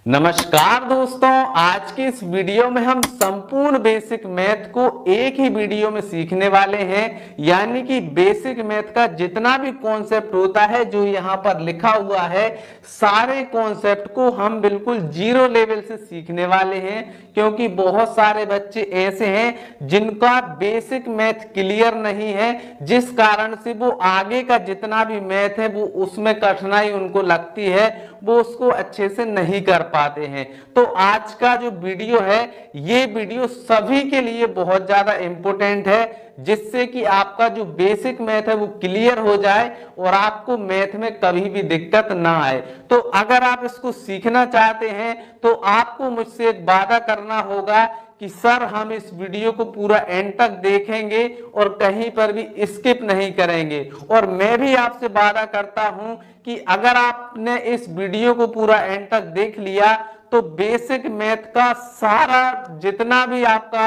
नमस्कार दोस्तों, आज की इस वीडियो में हम संपूर्ण बेसिक मैथ को एक ही वीडियो में सीखने वाले हैं। यानी कि बेसिक मैथ का जितना भी कॉन्सेप्ट होता है जो यहाँ पर लिखा हुआ है, सारे कॉन्सेप्ट को हम बिल्कुल जीरो लेवल से सीखने वाले हैं। क्योंकि बहुत सारे बच्चे ऐसे हैं जिनका बेसिक मैथ क्लियर नहीं है, जिस कारण से वो आगे का जितना भी मैथ है वो उसमें कठिनाई उनको लगती है, वो उसको अच्छे से नहीं कर पाते हैं। तो आज का जो वीडियो है, ये वीडियो सभी के लिए बहुत ज्यादा इंपॉर्टेंट है, जिससे कि आपका जो बेसिक मैथ है वो क्लियर हो जाए और आपको मैथ में कभी भी दिक्कत ना आए। तो अगर आप इसको सीखना चाहते हैं तो आपको मुझसे एक वादा करना होगा कि सर हम इस वीडियो को पूरा एंड तक देखेंगे और कहीं पर भी स्किप नहीं करेंगे। और मैं भी आपसे वादा करता हूं कि अगर आपने इस वीडियो को पूरा एंड तक देख लिया तो बेसिक मैथ का सारा जितना भी आपका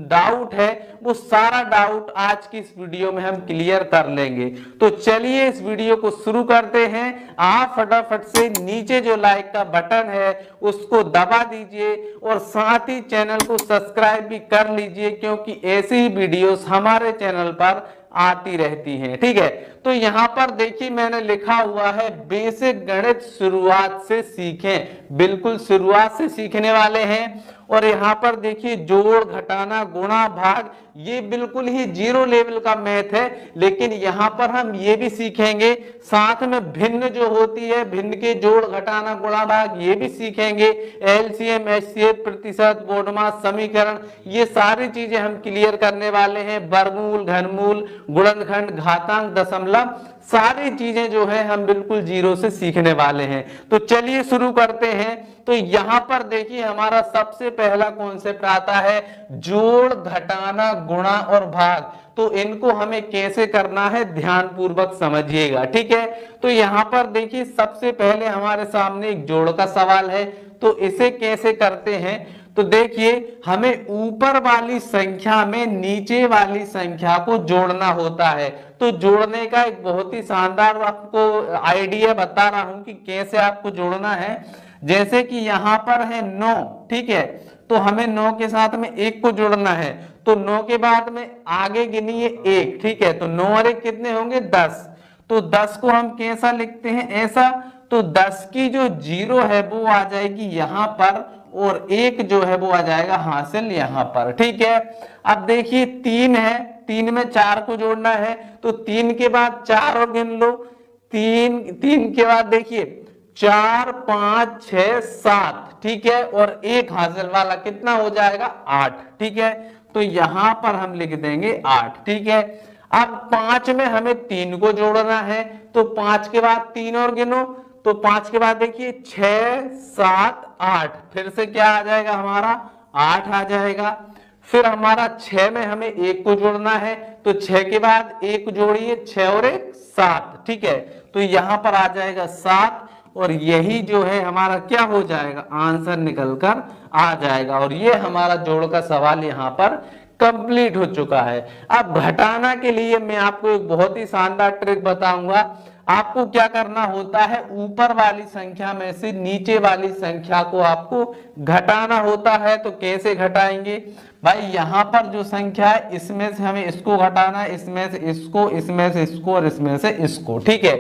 डाउट है वो सारा डाउट आज की इस वीडियो में हम क्लियर कर लेंगे। तो चलिए इस वीडियो को शुरू करते हैं। आप फटाफट से नीचे जो लाइक का बटन है उसको दबा दीजिए और साथ ही चैनल को सब्सक्राइब भी कर लीजिए, क्योंकि ऐसी ही वीडियोस हमारे चैनल पर आती रहती हैं। ठीक है, तो यहाँ पर देखिए मैंने लिखा हुआ है बेसिक गणित शुरुआत से सीखें। बिल्कुल शुरुआत से सीखने वाले हैं। और यहाँ पर देखिए जोड़, घटाना, गुणा, भाग, ये बिल्कुल ही जीरो लेवल का मैथ है। लेकिन यहाँ पर हम ये भी सीखेंगे, साथ में भिन्न जो होती है, भिन्न के जोड़, घटाना, गुणा, भाग, ये भी सीखेंगे। एलसीएम, एचसीएफ, प्रतिशत, बोडमास, समीकरण, ये सारी चीजें हम क्लियर करने वाले हैं। वर्गमूल, घनमूल, गुणनखंड, घातांक, दशमलव, सारी चीजें जो है हम बिल्कुल जीरो से सीखने वाले हैं। तो चलिए शुरू करते हैं। तो यहाँ पर देखिए हमारा सबसे पहला कॉन्सेप्ट आता है जोड़, घटाना, गुणा और भाग। तो इनको हमें कैसे करना है ध्यान पूर्वक समझिएगा। ठीक है, तो यहाँ पर देखिए सबसे पहले हमारे सामने एक जोड़ का सवाल है। तो इसे कैसे करते हैं, तो देखिए हमें ऊपर वाली संख्या में नीचे वाली संख्या को जोड़ना होता है। तो जोड़ने का एक बहुत ही शानदार आपको आइडिया बता रहा हूं कि कैसे आपको जोड़ना है। जैसे कि यहाँ पर है 9, ठीक है, तो हमें 9 के साथ में 1 को जोड़ना है। तो 9 के बाद में आगे गिनिए 1, ठीक है, तो 9 और 1 कितने होंगे 10। तो 10 को हम कैसा लिखते हैं, ऐसा। तो 10 की जो जीरो है वो आ जाएगी यहाँ पर और 1 जो है वो आ जाएगा हासिल यहाँ पर। ठीक है, अब देखिए 3 है, 3 में 4 को जोड़ना है। तो 3 के बाद 4 और गिन लो, 3 के बाद देखिए 4, 5, 6, 7, ठीक है, और 1 हासिल वाला कितना हो जाएगा 8। ठीक है, तो यहां पर हम लिख देंगे 8। ठीक है, अब 5 में हमें 3 को जोड़ना है। तो 5 के बाद 3 और गिनो, तो 5 के बाद देखिए 6, 7, 8, फिर से क्या आ जाएगा हमारा 8 आ जाएगा। फिर हमारा 6 में हमें 1 को जोड़ना है। तो 6 के बाद 1 जोड़िए, 6 और 1 7, ठीक है, तो यहां पर आ जाएगा 7 और यही जो है हमारा क्या हो जाएगा, आंसर निकल कर आ जाएगा। और ये हमारा जोड़ का सवाल यहाँ पर कंप्लीट हो चुका है। अब घटाना के लिए मैं आपको एक बहुत ही शानदार ट्रिक बताऊंगा। आपको क्या करना होता है, ऊपर वाली संख्या में से नीचे वाली संख्या को आपको घटाना होता है। तो कैसे घटाएंगे भाई, यहाँ पर जो संख्या है इसमें से हमें इसको घटाना है, इसमें से इसको, इसमें से इसको और इसमें से इसको। ठीक है,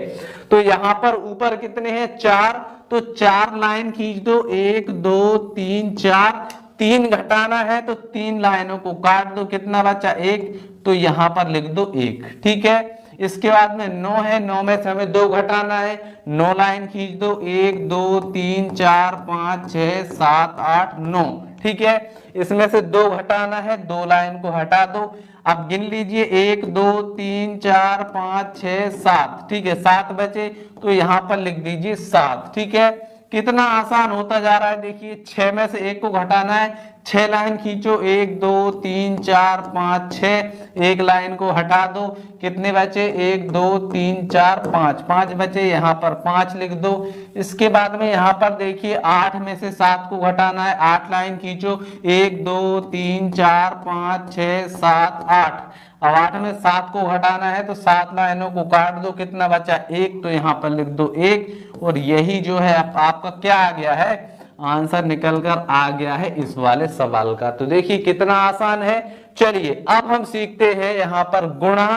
तो यहाँ पर ऊपर कितने हैं 4, तो 4 लाइन खींच दो, 1 2 3 4, 3 घटाना है तो 3 लाइनों को काट दो, कितना बचा 1, तो यहाँ पर लिख दो 1। ठीक है, इसके बाद में 9 है, 9 में से हमें 2 घटाना है, 9 लाइन खींच दो, 1 2 3 4 5 6 7 8 9। ठीक है, इसमें से 2 घटाना है, 2 लाइन को हटा दो। अब गिन लीजिए 1 2 3 4 5 6 7, ठीक है, 7 बचे, तो यहाँ पर लिख दीजिए 7। ठीक है, कितना आसान होता जा रहा है। देखिए 6 में से 1 को घटाना है, 6 लाइन खींचो, 1 2 3 4 5 6, 1 लाइन को हटा दो, कितने बचे 1 2 3 4 5, 5 बचे, यहाँ पर 5 लिख दो। इसके बाद में यहाँ पर देखिए 8 में से 7 को घटाना है, 8 लाइन खींचो, 1 2 3 4 5 6 7 8। अब 8 में 7 को घटाना है तो 7 लाइनों को काट दो, कितना बचा 1, तो यहाँ पर लिख दो 1। और यही जो है आपका क्या आ गया है आंसर निकलकर आ गया है इस वाले सवाल का। तो देखिए कितना आसान है। चलिए अब हम सीखते हैं यहाँ पर गुणा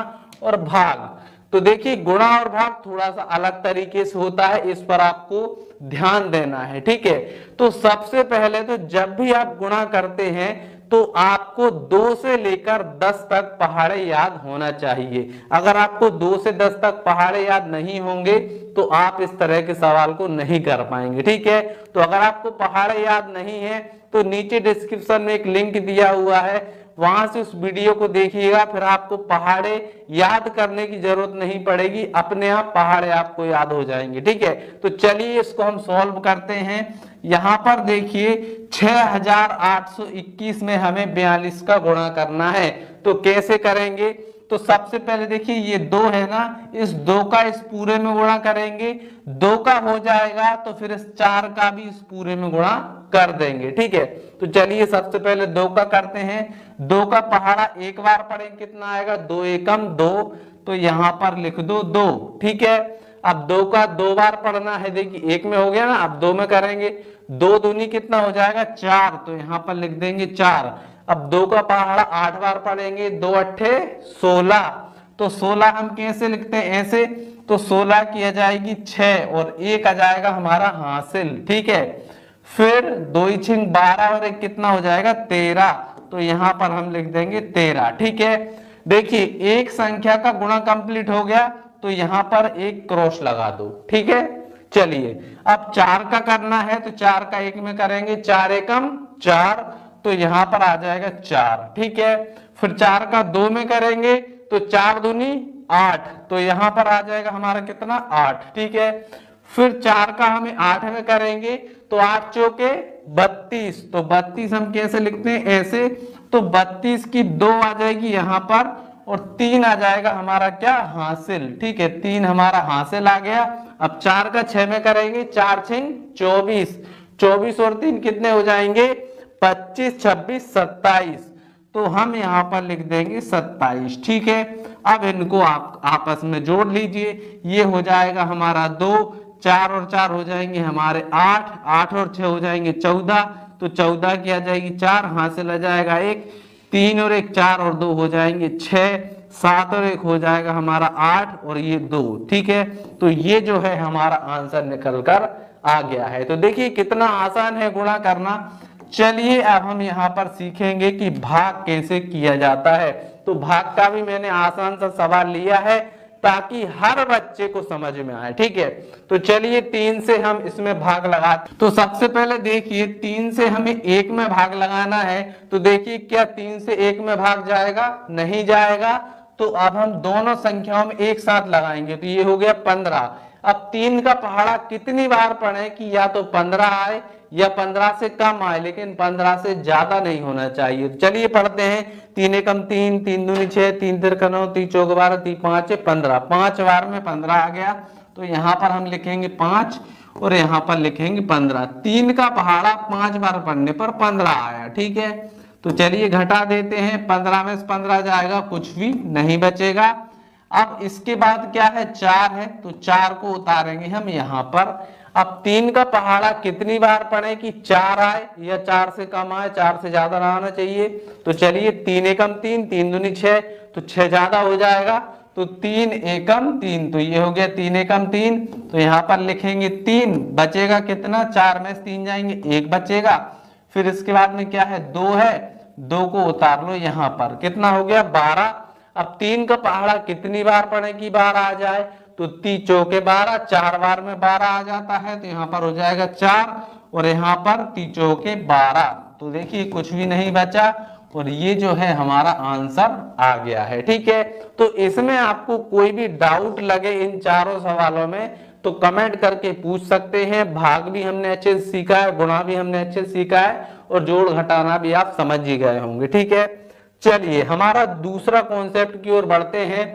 और भाग। तो देखिए गुणा और भाग थोड़ा सा अलग तरीके से होता है, इस पर आपको ध्यान देना है, ठीक है। तो सबसे पहले तो जब भी आप गुणा करते हैं तो आपको 2 से लेकर 10 तक पहाड़े याद होना चाहिए। अगर आपको 2 से 10 तक पहाड़े याद नहीं होंगे तो आप इस तरह के सवाल को नहीं कर पाएंगे, ठीक है। तो अगर आपको पहाड़े याद नहीं है तो नीचे डिस्क्रिप्शन में एक लिंक दिया हुआ है, वहां से उस वीडियो को देखिएगा, फिर आपको पहाड़े याद करने की जरूरत नहीं पड़ेगी, अपने आप पहाड़े आपको याद हो जाएंगे, ठीक है। तो चलिए इसको हम सॉल्व करते हैं। यहां पर देखिए 6821 में हमें 42 का गुणा करना है। तो कैसे करेंगे? तो सबसे पहले देखिए ये 2 है ना, इस 2 का इस पूरे में गुणा करेंगे, 2 का हो जाएगा तो फिर इस 4 का भी इस पूरे में गुणा कर देंगे, ठीक है। तो चलिए सबसे पहले 2 का करते हैं। 2 का पहाड़ा एक बार पढ़ेंगे कितना आएगा, 2 एकम 2, तो यहां पर लिख दो 2, ठीक है। अब 2 का 2 बार पढ़ना है, देखिए 1 में हो गया ना, अब 2 में करेंगे, 2 दूनी कितना हो जाएगा 4, तो यहां पर लिख देंगे 4। अब 2 का पहाड़ा 8 बार पढ़ेंगे, 2 अट्ठे 16, तो 16 हम कैसे लिखते हैं ऐसे, तो 16 की आ जाएगी 6 और 1 आ जाएगा हमारा हासिल, ठीक है। फिर 2 छिंग 12 और 1 कितना हो जाएगा 13, तो यहां पर हम लिख देंगे 13, ठीक है। देखिए एक संख्या का गुणा कंप्लीट हो गया तो यहां पर एक क्रॉस लगा दो, ठीक है। चलिए अब 4 का करना है, तो 4 का 1 में करेंगे, 4 एकम 4, तो यहां पर आ जाएगा 4, ठीक है। फिर 4 का 2 में करेंगे तो 4 दूनी 8, तो यहां पर आ जाएगा हमारा कितना 8, ठीक है। फिर 4 का हमें 8 में करेंगे तो 8 चौके 32, तो 32 हम कैसे लिखते हैं ऐसे, तो 32 की 2 आ जाएगी यहां पर और 3 आ जाएगा हमारा क्या हासिल, ठीक है। 3 हमारा हासिल आ गया। अब 4 का 6 में करेंगे, 4 छिंग 24, 24 और 3 कितने हो जाएंगे 25, 26, 27, तो हम यहाँ पर लिख देंगे 27, ठीक है। अब इनको आप आपस में जोड़ लीजिए, ये हो जाएगा हमारा 2, 4 और 4 हो जाएंगे हमारे 8, 8 और 6 हो जाएंगे 14, तो 14 की आ जाएगी 4, हासिल आ जाएगा 1, 3 और 1 4 और 2 हो जाएंगे 6, 7 और 1 हो जाएगा हमारा 8 और ये 2, ठीक है। तो ये जो है हमारा आंसर निकल कर आ गया है। तो देखिए कितना आसान है गुणा करना। चलिए अब हम यहाँ पर सीखेंगे कि भाग कैसे किया जाता है। तो भाग का भी मैंने आसान सा सवाल लिया है ताकि हर बच्चे को समझ में आए, ठीक है। तो चलिए 3 से हम इसमें भाग लगाते। तो सबसे पहले देखिए 3 से हमें 1 में भाग लगाना है, तो देखिए क्या 3 से 1 में भाग जाएगा, नहीं जाएगा। तो अब हम दोनों संख्याओं में एक साथ लगाएंगे, तो ये हो गया 15। अब 3 का पहाड़ा कितनी बार पढ़े कि या तो 15 आए या 15 से कम आए, लेकिन 15 से ज्यादा नहीं होना चाहिए। चलिए पढ़ते हैं, 3 एकम 3, 3 दूनी 6, 3 तिरका 9, 3 चौक 12, 3 5 15, 5 बार में 15 आ गया, तो यहाँ पर हम लिखेंगे 5 और यहाँ पर लिखेंगे 15। 3 का पहाड़ा 5 बार पढ़ने पर 15 आया, ठीक है। तो चलिए घटा देते हैं, 15 में से 15 जाएगा, कुछ भी नहीं बचेगा। अब इसके बाद क्या है 4 है, तो 4 को उतारेंगे हम यहाँ पर। अब 3 का पहाड़ा कितनी बार पढ़े कि 4 आए या 4 से कम आए, 4 से ज्यादा ना आना चाहिए। तो चलिए 3 एकम 3, 3 दूनी 6, तो 6 ज्यादा हो जाएगा, तो 3 एकम 3, तो ये हो गया 3 एकम 3, तो यहाँ पर लिखेंगे 3, बचेगा कितना, 4 में से 3 जाएंगे, 1 बचेगा। फिर इसके बाद में क्या है 2 है, 2 को उतार लो यहाँ पर, कितना हो गया 12। अब 3 का पहाड़ा कितनी बार पढ़े कि 12 आ जाए, तो 3 चौके 12, 4 बार में 12 आ जाता है, तो यहाँ पर हो जाएगा 4 और यहाँ पर 3 चौके 12, तो देखिए कुछ भी नहीं बचा और ये जो है हमारा आंसर आ गया है, ठीक है। तो इसमें आपको कोई भी डाउट लगे इन चारों सवालों में तो कमेंट करके पूछ सकते हैं। भाग भी हमने अच्छे से सीखा है, गुणा भी हमने अच्छे से सीखा है और जोड़ घटाना भी आप समझ ही गए होंगे, ठीक है। चलिए हमारा दूसरा कॉन्सेप्ट की ओर बढ़ते हैं।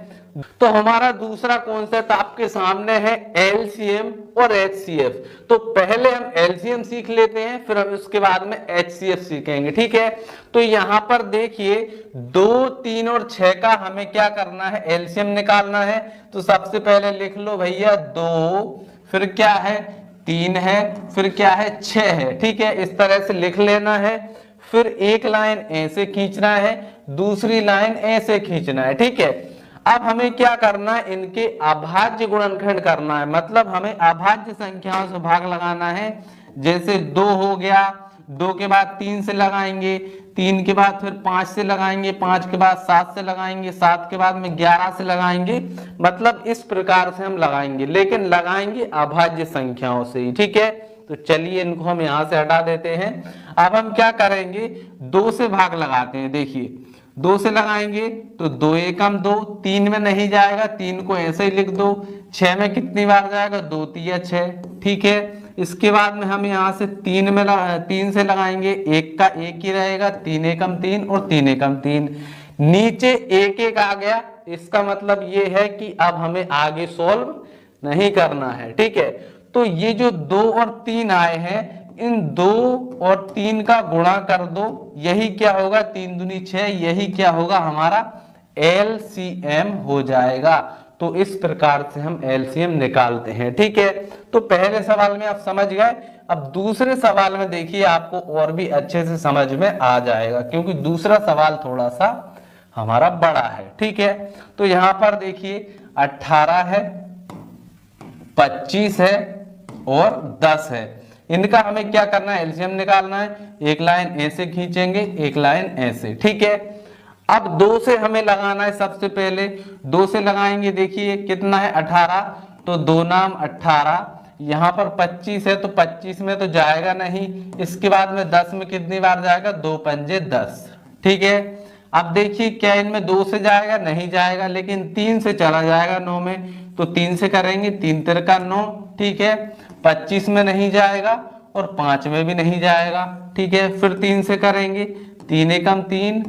तो हमारा दूसरा कॉन्सेप्ट आपके सामने है एलसीएम और एचसीएफ। तो पहले हम एलसीएम सीख लेते हैं, फिर हम उसके बाद में एचसीएफ सीखेंगे, ठीक है। तो यहाँ पर देखिए 2, 3 और 6 का हमें क्या करना है, एलसीएम निकालना है। तो सबसे पहले लिख लो भैया 2, फिर क्या है 3 है, फिर क्या है 6 है। ठीक है, इस तरह से लिख लेना है। फिर एक लाइन ऐसे खींचना है, दूसरी लाइन ऐसे खींचना है। ठीक है, अब हमें क्या करना है, इनके अभाज्य गुणनखंड करना है, मतलब हमें अभाज्य संख्याओं से भाग लगाना है। जैसे 2 हो गया, 2 के बाद 3 से लगाएंगे, 3 के बाद फिर 5 से लगाएंगे, 5 के बाद 7 से लगाएंगे, 7 के बाद में 11 से लगाएंगे। मतलब इस प्रकार से हम लगाएंगे, लेकिन लगाएंगे अभाज्य संख्याओं से ही। ठीक है, तो चलिए इनको हम यहां से हटा देते हैं। अब हम क्या करेंगे, 2 से भाग लगाते हैं। देखिए 2 से लगाएंगे तो 2 एकम 2, 3 में नहीं जाएगा, 3 को ऐसे ही लिख दो। 6 में कितनी बार जाएगा, 2 तिया 6। ठीक है, इसके बाद में हम यहाँ से 3 से लगाएंगे, 1 का 1 ही रहेगा, 3 एकम 3 और 3 एकम 3। नीचे 1 1 आ गया, इसका मतलब ये है कि अब हमें आगे सोल्व नहीं करना है। ठीक है, तो ये जो 2 और 3 आए हैं, इन 2 और 3 का गुणा कर दो, यही क्या होगा, 3 दूनी 6, यही क्या होगा, हमारा LCM हो जाएगा। तो इस प्रकार से हम LCM निकालते हैं। ठीक है, तो पहले सवाल में आप समझ गए। अब दूसरे सवाल में देखिए, आपको और भी अच्छे से समझ में आ जाएगा, क्योंकि दूसरा सवाल थोड़ा सा हमारा बड़ा है। ठीक है, तो यहां पर देखिए 18 है, 25 है और 10 है। इनका हमें क्या करना है, एलसीएम निकालना है। एक लाइन ऐसे खींचेंगे, एक लाइन ऐसे। ठीक है, अब 2 से हमें लगाना है। सबसे पहले 2 से लगाएंगे, देखिए कितना है 18, तो 2 नाम 18। यहाँ पर 25 है, तो 25 में तो जाएगा नहीं। इसके बाद में 10 में कितनी बार जाएगा, 2 पंजे 10। ठीक है, अब देखिए क्या इनमें 2 से जाएगा, नहीं जाएगा, लेकिन 3 से चला जाएगा 9 में, तो 3 से करेंगे, 3 तिरका 9। ठीक है, 25 में नहीं जाएगा और 5 में भी नहीं जाएगा। ठीक है, फिर 3 से करेंगे, 3 एकम 3,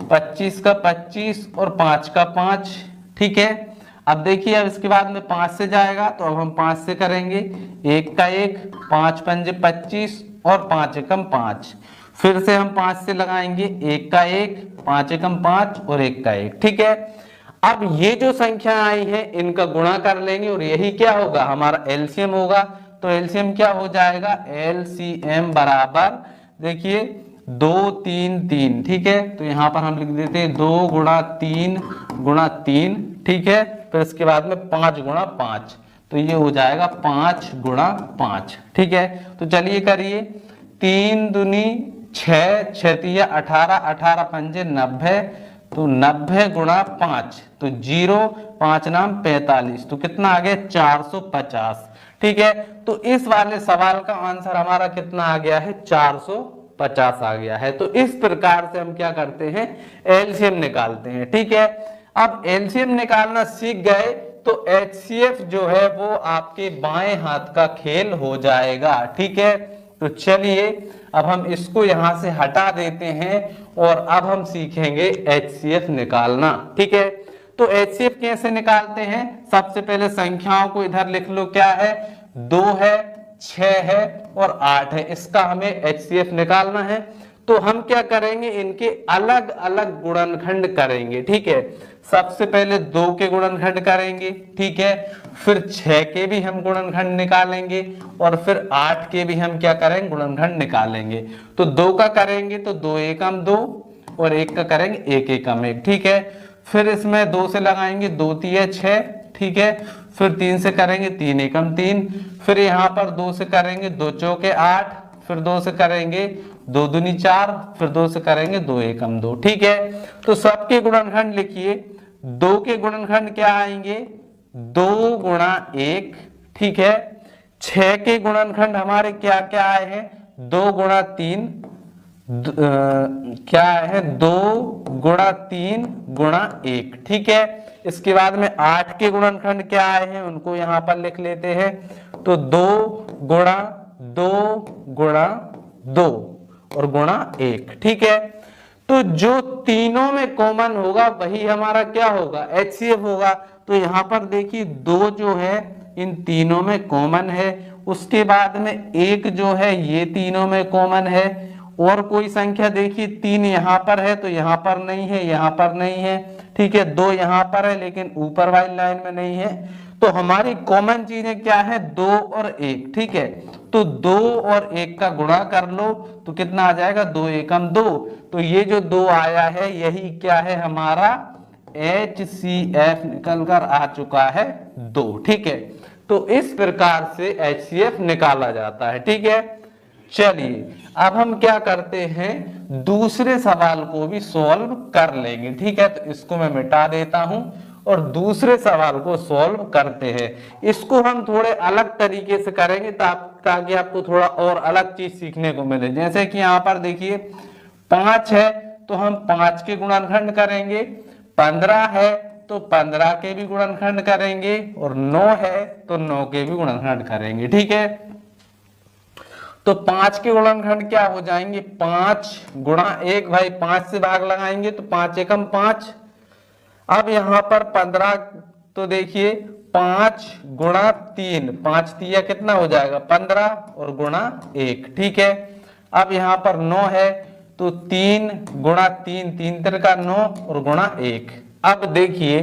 25 का 25 और 5 का 5। ठीक है, अब देखिए अब इसके बाद में 5 से जाएगा, तो अब हम 5 से करेंगे, 1 का 1, 5 पंजे 25 और 5 एकम 5। फिर से हम 5 से लगाएंगे, 1 का 1, 5 एकम 5 और 1 का 1। ठीक है, अब ये जो संख्या आई है इनका गुणा कर लेंगे और यही क्या होगा, हमारा एलसीएम होगा। तो एलसीएम क्या हो जाएगा, एलसीएम बराबर देखिए 2 3 3। ठीक है, तो यहाँ पर हम लिख देते हैं 2 गुणा 3 गुणा 3। ठीक है, फिर इसके बाद में 5 गुणा 5, तो ये हो जाएगा 5 गुणा 5। ठीक है, तो चलिए करिए, 3 दूनी 6, 6 तिया 18, 18 पंजे 90, तो 90 गुणा 5, तो 0, 5 नाम 45, तो कितना आ गया 450। ठीक है, तो इस वाले सवाल का आंसर हमारा कितना आ गया है, 450 आ गया है। तो इस प्रकार से हम क्या करते हैं, एलसीएम निकालते हैं। ठीक है, अब एलसीएम निकालना सीख गए तो एचसीएफ जो है वो आपके बाएं हाथ का खेल हो जाएगा। ठीक है, तो चलिए अब हम इसको यहां से हटा देते हैं और अब हम सीखेंगे एचसीएफ निकालना। ठीक है, तो एचसीएफ कैसे निकालते हैं, सबसे पहले संख्याओं को इधर लिख लो, क्या है, 2 है, 6 है और 8 है। इसका हमें एचसीएफ निकालना है। तो हम क्या करेंगे, इनके अलग अलग गुणनखंड करेंगे। ठीक है, सबसे पहले 2 के गुणनखंड करेंगे। ठीक है, फिर 6 के भी हम गुणनखंड निकालेंगे और फिर 8 के भी हम क्या करेंगे, गुणनखंड निकालेंगे। तो 2 का करेंगे तो 2 एकम 2 और 1 का करेंगे 1 एकम 1। ठीक है, फिर इसमें 2 से लगाएंगे, 2 तिया 6। ठीक है, फिर 3 से करेंगे, 3 एकम 3। फिर यहाँ पर 2 से करेंगे, 2 चौके 8, फिर 2 से करेंगे 2 दूनी 4, फिर 2 से करेंगे 2 एकम 2। ठीक है, तो सबके गुणनखंड लिखिए। 2 के गुणनखंड क्या आएंगे, 2 गुणा 1। ठीक है, 6 के गुणनखंड हमारे क्या क्या आए हैं, 2 गुणा 3, क्या है 2 गुणा 3 गुणा 1। ठीक है, इसके बाद में 8 के गुणनखंड क्या आए हैं, उनको यहां पर लिख लेते हैं। तो 2 गुणा 2 गुणा 2 और गुणा 1। ठीक है, तो जो तीनों में कॉमन होगा वही हमारा क्या होगा, एचसीएफ होगा। तो यहाँ पर देखिए 2 जो है इन तीनों में कॉमन है, उसके बाद में 1 जो है ये तीनों में कॉमन है, और कोई संख्या देखिए 3 यहाँ पर है तो यहाँ पर नहीं है, यहाँ पर नहीं है। ठीक है, 2 यहाँ पर है लेकिन ऊपर वाली लाइन में नहीं है। तो हमारी कॉमन चीजें क्या है, 2 और 1, ठीक है। तो 2 और 1 का गुणा कर लो तो कितना आ जाएगा, 2 एकम 2। तो ये जो 2 आया है यही क्या है हमारा HCF निकल कर आ चुका है 2, ठीक है। तो इस प्रकार से HCF निकाला जाता है, ठीक है। चलिए अब हम क्या करते हैं, दूसरे सवाल को भी सॉल्व कर लेंगे, ठीक है। तो इसको मैं मिटा देता हूं और दूसरे सवाल को सॉल्व करते हैं। इसको हम थोड़े अलग तरीके से करेंगे ताकि आपको थोड़ा और अलग चीज सीखने को मिले। जैसे कि यहाँ पर देखिए 5 है तो हम 5 के गुणनखंड करेंगे, 15 है तो 15 के भी गुणनखंड करेंगे और 9 है तो 9 के भी गुणनखंड करेंगे, ठीक है। तो 5 के गुणनखंड क्या हो जाएंगे, 5 गुणा 1, भाई 5 से भाग लगाएंगे तो 5 एकम 5। अब यहां पर 15 तो देखिए 5 गुणा 3, 5 तिया कितना हो जाएगा 15 और गुणा 1, ठीक है। अब यहां पर 9 है तो 3 गुणा 3, 3 तिर का 9 और गुणा 1। अब देखिए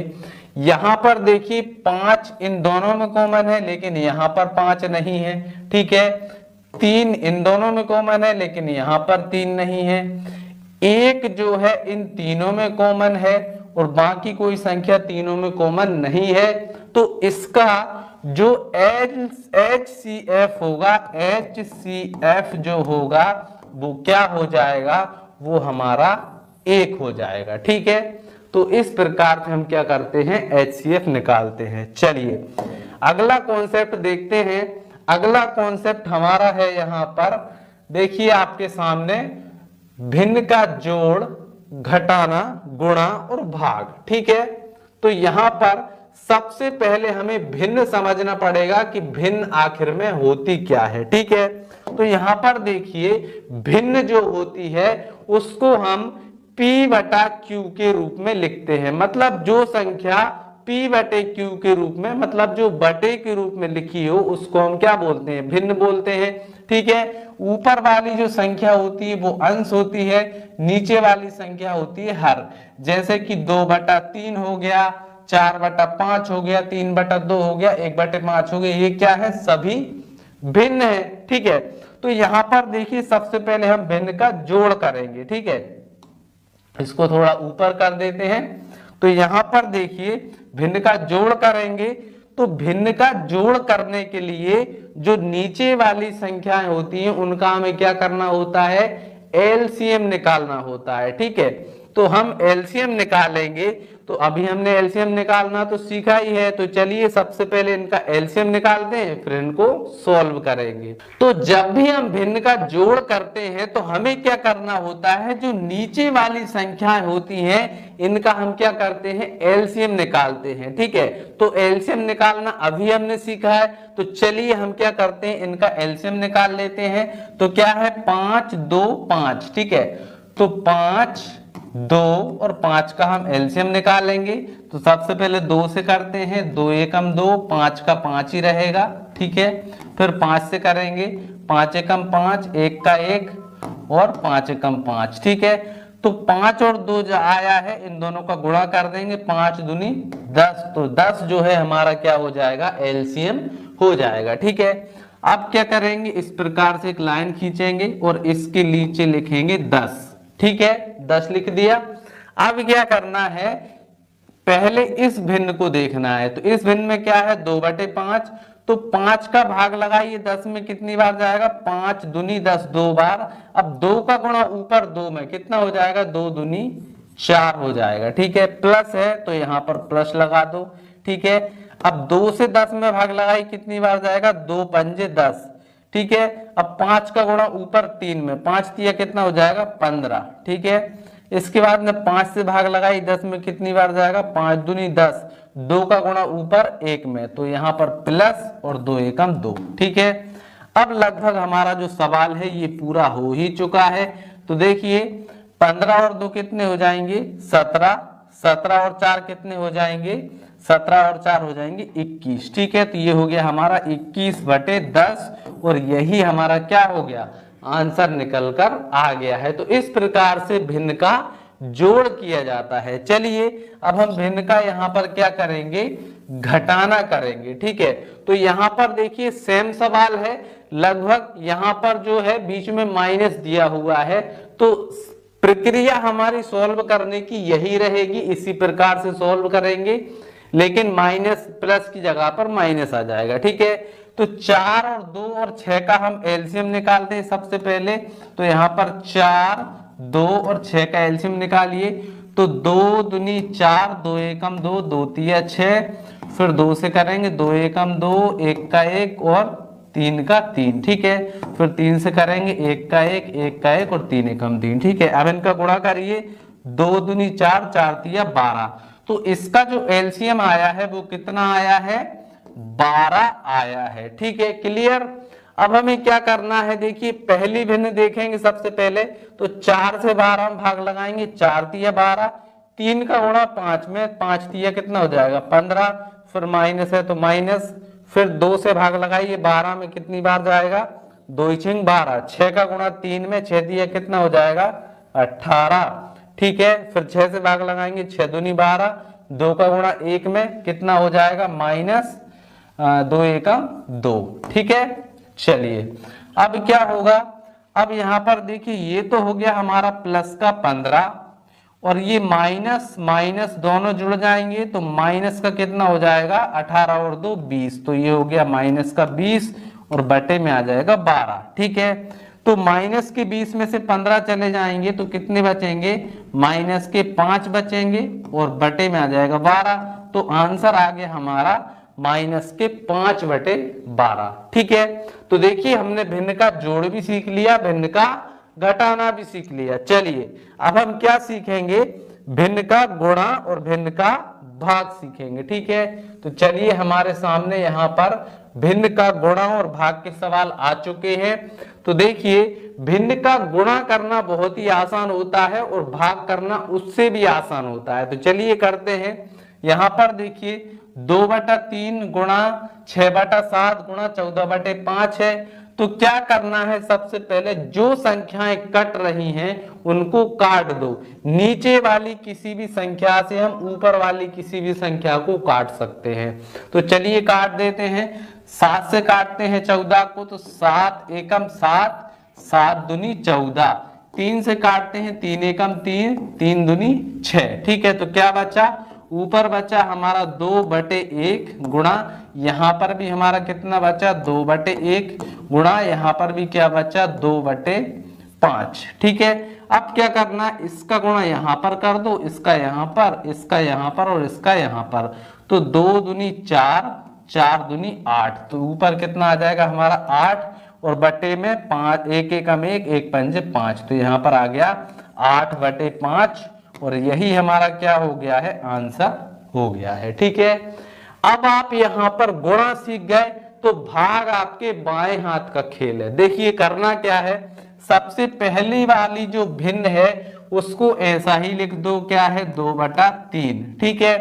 यहां पर देखिए 5 इन दोनों में कॉमन है लेकिन यहां पर 5 नहीं है, ठीक है। 3 इन दोनों में कॉमन है लेकिन यहां पर 3 नहीं है। 1 जो है इन तीनों में कॉमन है और बाकी कोई संख्या तीनों में कॉमन नहीं है। तो इसका जो HCF होगा, HCF जो होगा वो क्या हो जाएगा, वो हमारा 1 हो जाएगा, ठीक है। तो इस प्रकार से हम क्या करते हैं, HCF निकालते हैं। चलिए अगला कॉन्सेप्ट देखते हैं। अगला कॉन्सेप्ट हमारा है यहां पर देखिए आपके सामने, भिन्न का जोड़, घटाना, गुणा और भाग, ठीक है। तो यहां पर सबसे पहले हमें भिन्न समझना पड़ेगा कि भिन्न आखिर में होती क्या है, ठीक है। तो यहां पर देखिए भिन्न जो होती है उसको हम P बटा Q के रूप में लिखते हैं। मतलब जो संख्या P बटे Q के रूप में, मतलब जो बटे के रूप में लिखी हो उसको हम क्या बोलते हैं, भिन्न बोलते हैं, ठीक है। ऊपर वाली जो संख्या होती है वो अंश होती है, नीचे वाली संख्या होती है हर। जैसे कि 2/3 हो गया, 4/5 हो गया, 3/2 हो गया, 1/5 हो गया, ये क्या है, सभी भिन्न है, ठीक है। तो यहां पर देखिए सबसे पहले हम भिन्न का जोड़ करेंगे, ठीक है। इसको थोड़ा ऊपर कर देते हैं। तो यहां पर देखिए भिन्न का जोड़ करेंगे तो भिन्न का जोड़ करने के लिए जो नीचे वाली संख्याएं होती हैं उनका हमें क्या करना होता है, एलसीएम निकालना होता है, ठीक है। तो हम एलसीएम निकालेंगे। तो अभी हमने एलसीएम निकालना तो सीखा ही है, तो चलिए सबसे पहले इनका एलसीएम निकालते हैं फिर इनको सॉल्व करेंगे। तो जब भी हम भिन्न का जोड़ करते हैं तो हमें क्या करना होता है, जो नीचे वाली संख्याएं होती हैं इनका हम क्या करते हैं, एलसीएम निकालते हैं, ठीक है। तो एलसीएम निकालना अभी हमने सीखा है, तो चलिए हम क्या करते हैं, इनका एलसीएम निकाल लेते हैं। तो क्या है, 5 2 5, ठीक है। तो 5 2 और 5 का हम एलसीएम निकालेंगे। तो सबसे पहले 2 से करते हैं, 2 एकम 2, 5 का 5 ही रहेगा, ठीक है। फिर 5 से करेंगे, 5 एकम 5, 1 का 1 और 5 एकम 5, ठीक है। तो 5 और 2 जो आया है इन दोनों का गुणा कर देंगे, 5 दूनी 10, तो 10 जो है हमारा क्या हो जाएगा, एलसीएम हो जाएगा, ठीक है। अब क्या करेंगे, इस प्रकार से एक लाइन खींचेंगे और इसके नीचे लिखेंगे 10, ठीक है। 10 लिख दिया। अब क्या करना है, पहले इस भिन्न को देखना है। तो इस भिन्न में क्या है, 2/5, तो 5 का भाग लगाइए 10 में, कितनी बार जाएगा, 5 दूनी 10, 2 बार। अब 2 का गुणा ऊपर 2 में कितना हो जाएगा, 2 दूनी 4 हो जाएगा, ठीक है। प्लस है तो यहाँ पर प्लस लगा दो, ठीक है। अब 2 से 10 में भाग लगाई, कितनी बार जाएगा, 2 पंजे 10, ठीक है। अब 5 का गुणा ऊपर 3 में, 5 तिया कितना हो जाएगा, 15, ठीक है। इसके बाद में 5 से भाग लगाई 10 में, कितनी बार जाएगा, 5 दूनी 10, 2 का गुणा ऊपर 1 में, तो यहाँ पर प्लस और 2 एकम 2, ठीक है। अब लगभग हमारा जो सवाल है ये पूरा हो ही चुका है। तो देखिए 15 और 2 कितने हो जाएंगे, 17, 17 और 4 कितने हो जाएंगे, 17 और 4 हो जाएंगे 21, ठीक है। तो ये हो गया हमारा 21/10 और यही हमारा क्या हो गया, आंसर निकल कर आ गया है। तो इस प्रकार से भिन्न का जोड़ किया जाता है। चलिए अब हम भिन्न का यहाँ पर क्या करेंगे, घटाना करेंगे। ठीक है, तो यहाँ पर देखिए सेम सवाल है, लगभग यहाँ पर जो है बीच में माइनस दिया हुआ है, तो प्रक्रिया हमारी सॉल्व करने की यही रहेगी, इसी प्रकार से सॉल्व करेंगे, लेकिन माइनस प्लस की जगह पर माइनस आ जाएगा। ठीक है, तो 4 और 2 और 6 का हम एलसीएम निकालते हैं सबसे पहले। तो यहाँ पर 4, 2 और 6 का एलसीएम निकालिए, तो 2 दूनी 4, 2 एकम 2, 2 तिया 6, फिर 2 से करेंगे, 2 एकम 2, 1 का 1 और 3 का 3। ठीक है, फिर 3 से करेंगे, 1 का 1, 1 का 1 और 3 एकम 3। ठीक है, अब इनका गुणा करिए, 2 दूनी 4, 4 तिया 12। तो इसका जो एलसीएम आया है वो कितना आया है, 12 आया है। ठीक है, क्लियर। अब हमें क्या करना है, देखिए पहली भिन्न देखेंगे सबसे पहले, तो 4 से 12 हम भाग लगाएंगे, 4 तिया 12, 3 का गुणा 5 में, 5 तिया कितना हो जाएगा 15, फिर माइनस है तो माइनस, फिर 2 से भाग लगाइए, 12 में कितनी बार जाएगा, 2 छिंग 12, 6 का गुणा 3 में, 6 तिया कितना हो जाएगा 18। ठीक है, फिर 6 से भाग लगाएंगे, 6 दूनी 12, 2 का गुणा 1 में कितना हो जाएगा माइनस 2 एकम 2। ठीक है, चलिए अब क्या होगा, अब यहाँ पर देखिए ये तो हो गया हमारा प्लस का 15 और ये माइनस माइनस दोनों जुड़ जाएंगे, तो माइनस का कितना हो जाएगा 18 और 2 20, तो ये हो गया माइनस का 20 और बटे में आ जाएगा 12। ठीक है, तो माइनस के 20 में से 15 चले जाएंगे तो कितने बचेंगे, माइनस के 5 बचेंगे और बटे में आ जाएगा 12, तो आंसर आ गया हमारा माइनस के 5/12। ठीक है, तो देखिए हमने भिन्न का जोड़ भी सीख लिया, भिन्न का घटाना भी सीख लिया। चलिए अब हम क्या सीखेंगे, भिन्न का गुणा और भिन्न का भाग सीखेंगे। ठीक है, तो चलिए हमारे सामने यहाँ पर भिन्न का गुणा और भाग के सवाल आ चुके हैं। तो देखिए भिन्न का गुणा करना बहुत ही आसान होता है और भाग करना उससे भी आसान होता है। तो चलिए करते हैं। यहाँ पर देखिए 2/3 गुणा 6/7 गुणा 14/5 है। तो क्या करना है, सबसे पहले जो संख्याएं कट रही हैं उनको काट दो। नीचे वाली किसी भी संख्या से हम ऊपर वाली किसी भी संख्या को काट सकते हैं। तो चलिए काट देते हैं। 7 से काटते हैं 14 को, तो 7 एकम 7, 7 दूनी 14। 3 से काटते हैं 3 एकम 3, 3 दूनी 6। ठीक है, तो क्या बचा, ऊपर बचा हमारा 2/1 गुणा यहाँ पर भी हमारा कितना बचा 2/1 गुणा यहाँ पर भी क्या बचा 2/5। ठीक है, अब क्या करना, इसका गुणा यहाँ पर कर दो, इसका यहाँ पर, इसका यहाँ पर और इसका यहाँ पर। तो 2 दूनी 4, 4 दूनी 8, तो ऊपर कितना आ जाएगा हमारा 8 और बटे में 5, 1 एकम 1, 1 पंजे 5, तो यहाँ पर आ गया 8/5 और यही हमारा क्या हो गया है, आंसर हो गया है। ठीक है, अब आप यहाँ पर गुणा सीख गए, तो भाग आपके बाएं हाथ का खेल है। देखिए करना क्या है, सबसे पहली वाली जो भिन्न है उसको ऐसा ही लिख दो, क्या है 2/3। ठीक है,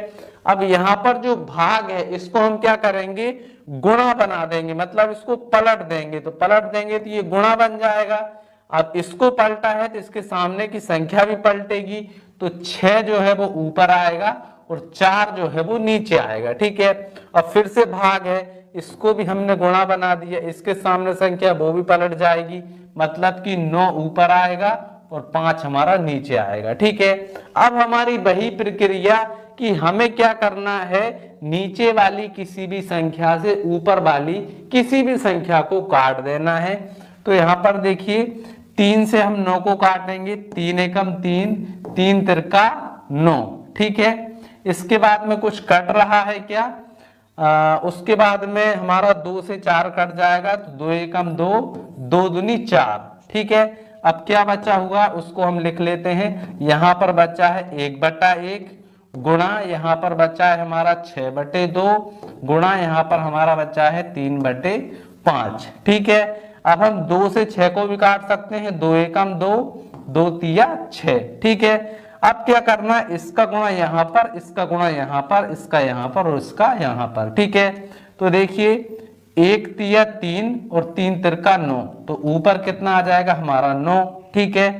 अब यहाँ पर जो भाग है इसको हम क्या करेंगे, गुणा बना देंगे, मतलब इसको पलट देंगे। तो पलट देंगे तो ये गुणा बन जाएगा। अब इसको पलटा है तो इसके सामने की संख्या भी पलटेगी, तो 6 जो है वो ऊपर आएगा और 4 जो है वो नीचे आएगा। ठीक है, अब फिर से भाग है, इसको भी हमने गुणा बना दिया, इसके सामने संख्या वो भी पलट जाएगी, मतलब कि 9 ऊपर आएगा और 5 हमारा नीचे आएगा। ठीक है, अब हमारी वही प्रक्रिया कि हमें क्या करना है, नीचे वाली किसी भी संख्या से ऊपर वाली किसी भी संख्या को काट देना है। तो यहाँ पर देखिए 3 से हम 9 को काटेंगे, 3 एकम 3, 3 तिरका 9। ठीक है, इसके बाद में कुछ कट रहा है क्या, उसके बाद में हमारा 2 से 4 कट जाएगा, तो 2 एकम 2, 2 दूनी 4। ठीक है, अब क्या बचा हुआ उसको हम लिख लेते हैं। यहाँ पर बचा है 1/1 गुणा यहाँ पर बचा है हमारा 6/2 गुणा यहाँ पर हमारा बचा है 3/5। ठीक है, अब हम 2 से 6 को भी काट सकते हैं, 2 एकम 2, 2 तिया 6। ठीक है, अब क्या करना, इसका गुणा यहाँ पर, इसका गुणा यहाँ पर, इसका यहाँ पर और इसका यहाँ पर। ठीक है, तो देखिए 1 तिया 3 और 3 तिरका 9, तो ऊपर कितना आ जाएगा हमारा 9। ठीक है,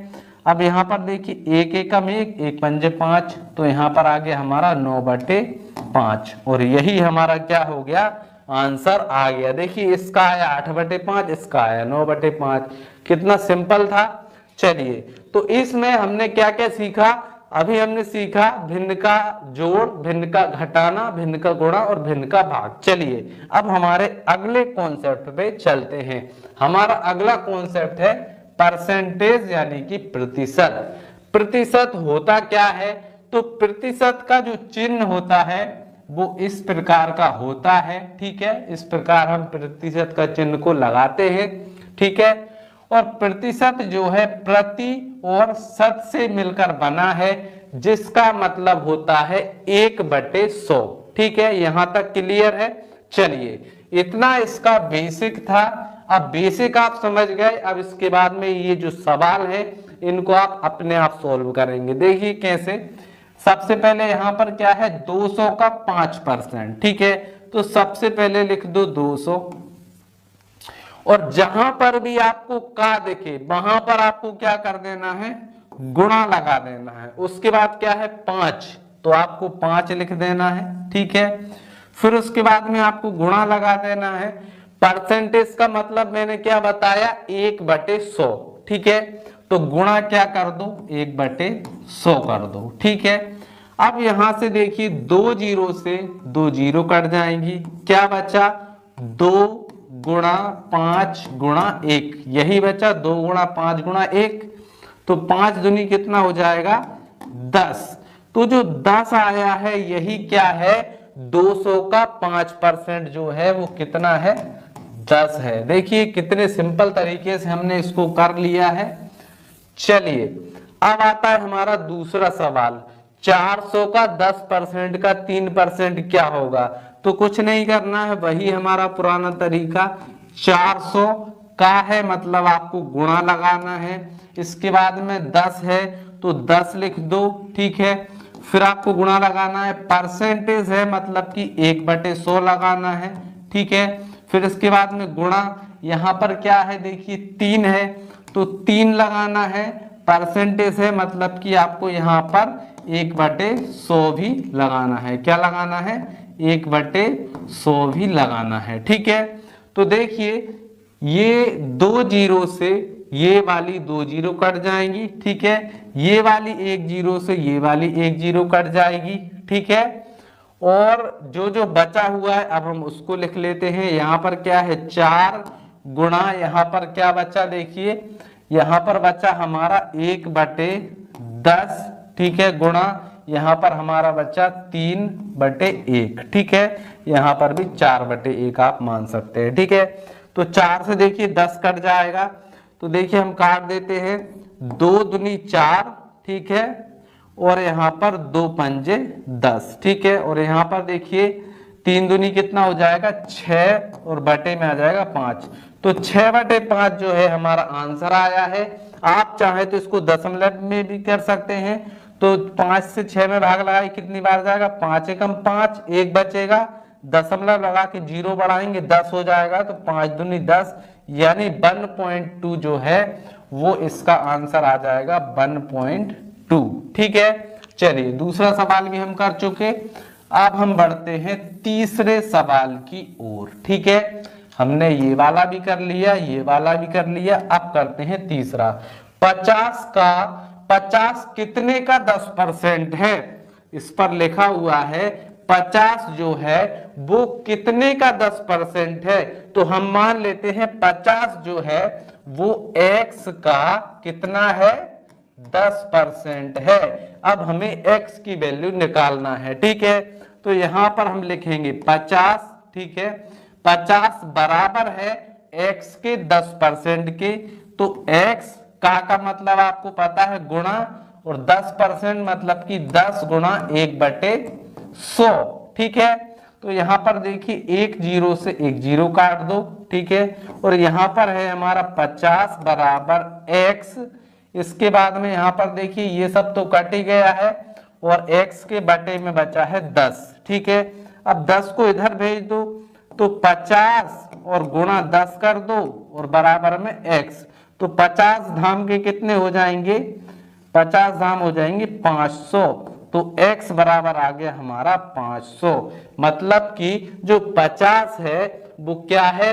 अब यहाँ पर देखिए एक एकम एक, एक पंजे 5, तो यहाँ पर आ गया हमारा 9/5 और यही हमारा क्या हो गया, आंसर आ गया। देखिए इसका आया 8/5, इसका आया 9/5। कितना सिंपल था। चलिए तो इसमें हमने क्या क्या सीखा, अभी हमने सीखा भिन्न का जोड़, भिन्न का घटाना, भिन्न का गुणा और भिन्न का भाग। चलिए अब हमारे अगले कॉन्सेप्ट पे चलते हैं। हमारा अगला कॉन्सेप्ट है परसेंटेज यानी कि प्रतिशत। प्रतिशत होता क्या है, तो प्रतिशत का जो चिन्ह होता है वो इस प्रकार का होता है। ठीक है, इस प्रकार हम प्रतिशत का चिन्ह को लगाते हैं। ठीक है, और प्रतिशत जो है प्रति और शत से मिलकर बना है, जिसका मतलब होता है 1/100। ठीक है, यहां तक क्लियर है। चलिए इतना इसका बेसिक था। अब बेसिक आप समझ गए, अब इसके बाद में ये जो सवाल है इनको आप अपने आप सॉल्व करेंगे। देखिए कैसे। सबसे पहले यहाँ पर क्या है, 200 का 5%। ठीक है, तो सबसे पहले लिख दो 200 और जहां पर भी आपको का दिखे वहां पर आपको क्या कर देना है, गुणा लगा देना है। उसके बाद क्या है 5, तो आपको 5 लिख देना है। ठीक है, फिर उसके बाद में आपको गुणा लगा देना है। परसेंटेज का मतलब मैंने क्या बताया, 1/100। ठीक है, तो गुणा क्या कर दो, 1/100 कर दो। ठीक है, अब यहां से देखिए 2 जीरो से 2 जीरो कट जाएंगी, क्या बचा 2 गुणा 5 गुणा 1, यही बचा 2 गुणा 5 गुणा 1, तो 5 दूनी कितना हो जाएगा 10। तो जो 10 आया है यही क्या है, 200 का 5% जो है वो कितना है, 10 है। देखिए कितने सिंपल तरीके से हमने इसको कर लिया है। चलिए अब आता है हमारा दूसरा सवाल, 400 का 10% का 3% क्या होगा। तो कुछ नहीं करना है, वही हमारा पुराना तरीका, 400 का है मतलब आपको गुणा लगाना है। इसके बाद में 10 है तो 10 लिख दो। ठीक है, फिर आपको गुणा लगाना है, परसेंटेज है मतलब कि 1/100 लगाना है। ठीक है, फिर इसके बाद में गुणा, यहाँ पर क्या है देखिए 3 है तो 3 लगाना है, परसेंटेज है मतलब कि आपको यहाँ पर 1/100 भी लगाना है। क्या लगाना है, 1/100 भी लगाना है। ठीक है, तो देखिए ये 2 जीरो से ये वाली 2 जीरो कट जाएंगी। ठीक है, ये वाली 1 जीरो से ये वाली 1 जीरो कट जाएगी। ठीक है, और जो जो बचा हुआ है अब हम उसको लिख लेते हैं। यहाँ पर क्या है 4 गुणा, यहाँ पर क्या बचा देखिए, यहाँ पर बचा हमारा 1/10। ठीक है, गुणा यहाँ पर हमारा बचा 3/1। ठीक है, यहाँ पर भी 4/1 आप मान सकते हैं। ठीक है, तो 4 से देखिए 10 कट जाएगा, तो देखिए हम काट देते हैं, 2 दूनी 4। ठीक है, और यहाँ पर 2 पंजे 10। ठीक है, और यहाँ पर देखिए 3 दूनी कितना हो जाएगा 6 और बटे में आ जाएगा 5, तो 6/5 जो है हमारा आंसर आया है। आप चाहे तो इसको दशमलव में भी कर सकते हैं, तो 5 से 6 में भाग लगाए कितनी बार जाएगा, 5 एकम 5, 1 बचेगा, दशमलव लगा के 0 बढ़ाएंगे 10 हो जाएगा, तो 5 दूनी 10, यानी 1.2 जो है वो इसका आंसर आ जाएगा 1.2। ठीक है, चलिए दूसरा सवाल भी हम कर चुके। अब हम बढ़ते हैं तीसरे सवाल की ओर। ठीक है, हमने ये वाला भी कर लिया, ये वाला भी कर लिया, अब करते हैं तीसरा। 50 कितने का 10% है, इस पर लिखा हुआ है 50 जो है वो कितने का 10% है, तो हम मान लेते हैं 50 जो है वो x का कितना है 10% है। अब हमें x की वैल्यू निकालना है। ठीक है, तो यहां पर हम लिखेंगे 50। ठीक है, 50 बराबर है x के 10% के, तो x का मतलब आपको पता है गुणा, और 10% मतलब कि 10 गुणा 1/100। ठीक है, तो यहाँ पर देखिए 1 जीरो से 1 जीरो काट दो। ठीक है, और यहाँ पर है हमारा 50 बराबर x, इसके बाद में यहाँ पर देखिए ये सब तो कट ही गया है और x के बटे में बचा है 10। ठीक है, अब 10 को इधर भेज दो, तो 50 और गुणा 10 कर दो और बराबर में x, तो 50 धाम के कितने हो जाएंगे 50 दाम हो जाएंगे 500, तो x बराबर आ गया हमारा 500। मतलब कि जो 50 है वो क्या है,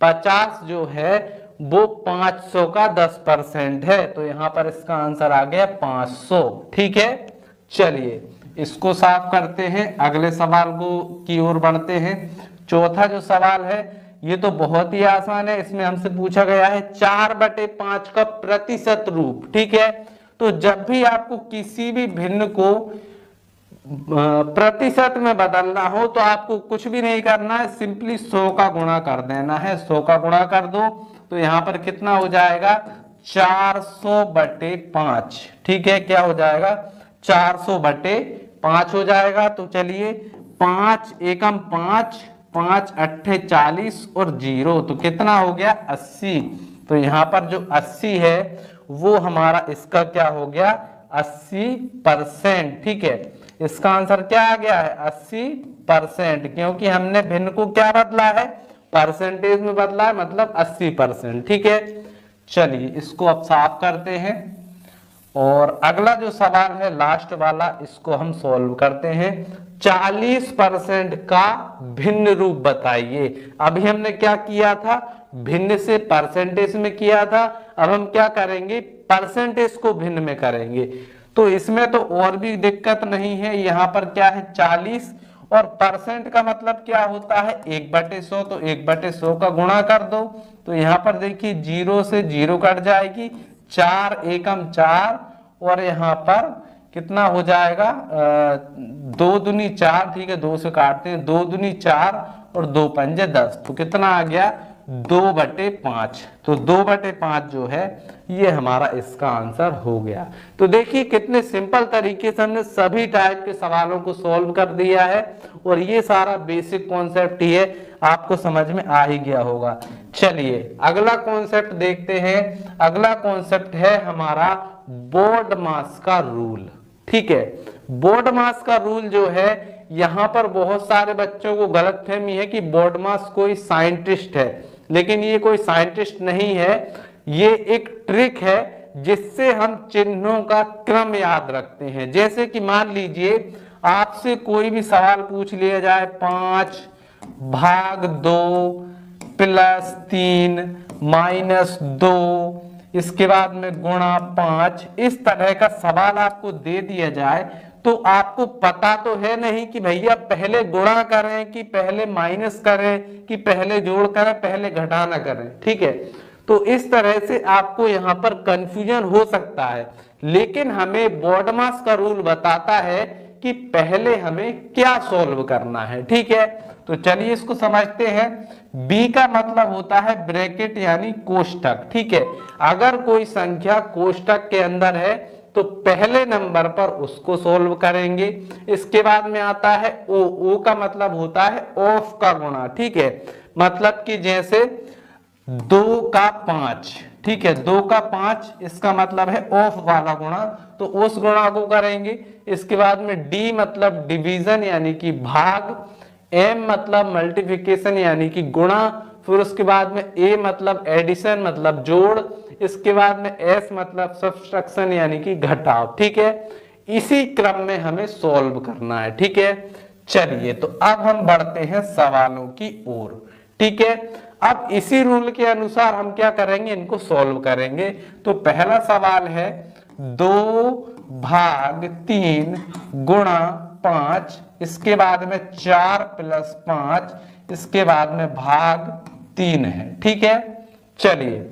50 जो है वो 500 का 10% है, तो यहां पर इसका आंसर आ गया 500। ठीक है, चलिए इसको साफ करते हैं, अगले सवाल को की ओर बढ़ते हैं। चौथा जो सवाल है ये तो बहुत ही आसान है, इसमें हमसे पूछा गया है 4/5 का प्रतिशत रूप। ठीक है, तो जब भी आपको किसी भी भिन्न को प्रतिशत में बदलना हो तो आपको कुछ भी नहीं करना है, सिंपली 100 का गुणा कर देना है। 100 का गुणा कर दो तो यहाँ पर कितना हो जाएगा, 400/5। ठीक है, क्या हो जाएगा, 400/5 हो जाएगा। तो चलिए 5 एकम 5, 5 अट्ठे 40 और 0, तो कितना हो गया 80। तो यहाँ पर जो 80 है वो हमारा इसका क्या हो गया 80%। ठीक है, इसका आंसर क्या आ गया है 80%, क्योंकि हमने भिन्न को क्या बदला है, परसेंटेज में बदला है, मतलब 80%। ठीक है, चलिए इसको अब साफ करते हैं और अगला जो सवाल है लास्ट वाला, इसको हम सॉल्व करते हैं। 40% का भिन्न रूप बताइए। अभी हमने क्या किया था, भिन्न से परसेंटेज में किया था, अब हम क्या करेंगे, परसेंटेज को भिन्न में करेंगे। तो इसमें तो और भी दिक्कत नहीं है, यहाँ पर क्या है 40 और परसेंट का मतलब क्या होता है 1/100, तो 1/100 का गुणा कर दो। तो यहाँ पर देखिए 0 से 0 कट जाएगी, 4 एकम 4 और यहाँ पर कितना हो जाएगा 2 दूनी 4। ठीक है, 2 से काटते हैं, 2 दूनी 4 और 2 पंजे 10, तो कितना आ गया 2/5। तो 2/5 जो है ये हमारा इसका आंसर हो गया। तो देखिए कितने सिंपल तरीके से हमने सभी टाइप के सवालों को सॉल्व कर दिया है और ये सारा बेसिक कॉन्सेप्ट ही है, आपको समझ में आ ही गया होगा। चलिए अगला कॉन्सेप्ट देखते हैं। अगला कॉन्सेप्ट है हमारा बोर्ड मास का रूल। ठीक है, बोर्ड मास का रूल जो है, यहाँ पर बहुत सारे बच्चों को गलतफहमी है कि बोर्ड मास कोई साइंटिस्ट है, लेकिन ये कोई साइंटिस्ट नहीं है, ये एक ट्रिक है जिससे हम चिन्हों का क्रम याद रखते हैं। जैसे कि मान लीजिए आपसे कोई भी सवाल पूछ लिया जाए, 5/2 + 3 - 2, इसके बाद में गुणा 5, इस तरह का सवाल आपको दे दिया जाए तो आपको पता तो है नहीं कि भैया पहले गुणा करें कि पहले माइनस करें कि पहले जोड़ करें, पहले घटाना करें। ठीक है, तो इस तरह से आपको यहाँ पर कंफ्यूजन हो सकता है, लेकिन हमें बोर्ड मास का रूल बताता है कि पहले हमें क्या सॉल्व करना है। ठीक है, तो चलिए इसको समझते हैं। बी का मतलब होता है ब्रैकेट यानी कोष्टक। ठीक है, अगर कोई संख्या कोष्टक के अंदर है तो पहले नंबर पर उसको सॉल्व करेंगे। इसके बाद में आता है ओ। ओ का मतलब होता है ऑफ का गुणा। ठीक है, मतलब कि जैसे 2 का 5। ठीक है, 2 का 5 इसका मतलब है ऑफ वाला गुणा, तो उस गुणा को करेंगे। इसके बाद में डी मतलब डिवीजन यानी कि भाग, एम मतलब मल्टीप्लिकेशन यानी कि गुणा, फिर उसके बाद में ए मतलब एडिशन मतलब जोड़, इसके बाद में एस मतलब सब्सट्रैक्शन यानी कि घटाव। ठीक है, इसी क्रम में हमें सॉल्व करना है। ठीक है, चलिए तो अब हम बढ़ते हैं सवालों की ओर। ठीक है, अब इसी रूल के अनुसार हम क्या करेंगे, इनको सॉल्व करेंगे। तो पहला सवाल है 2/3 गुणा 5, इसके बाद में 4 + 5, इसके बाद में भाग 3 है। ठीक है, चलिए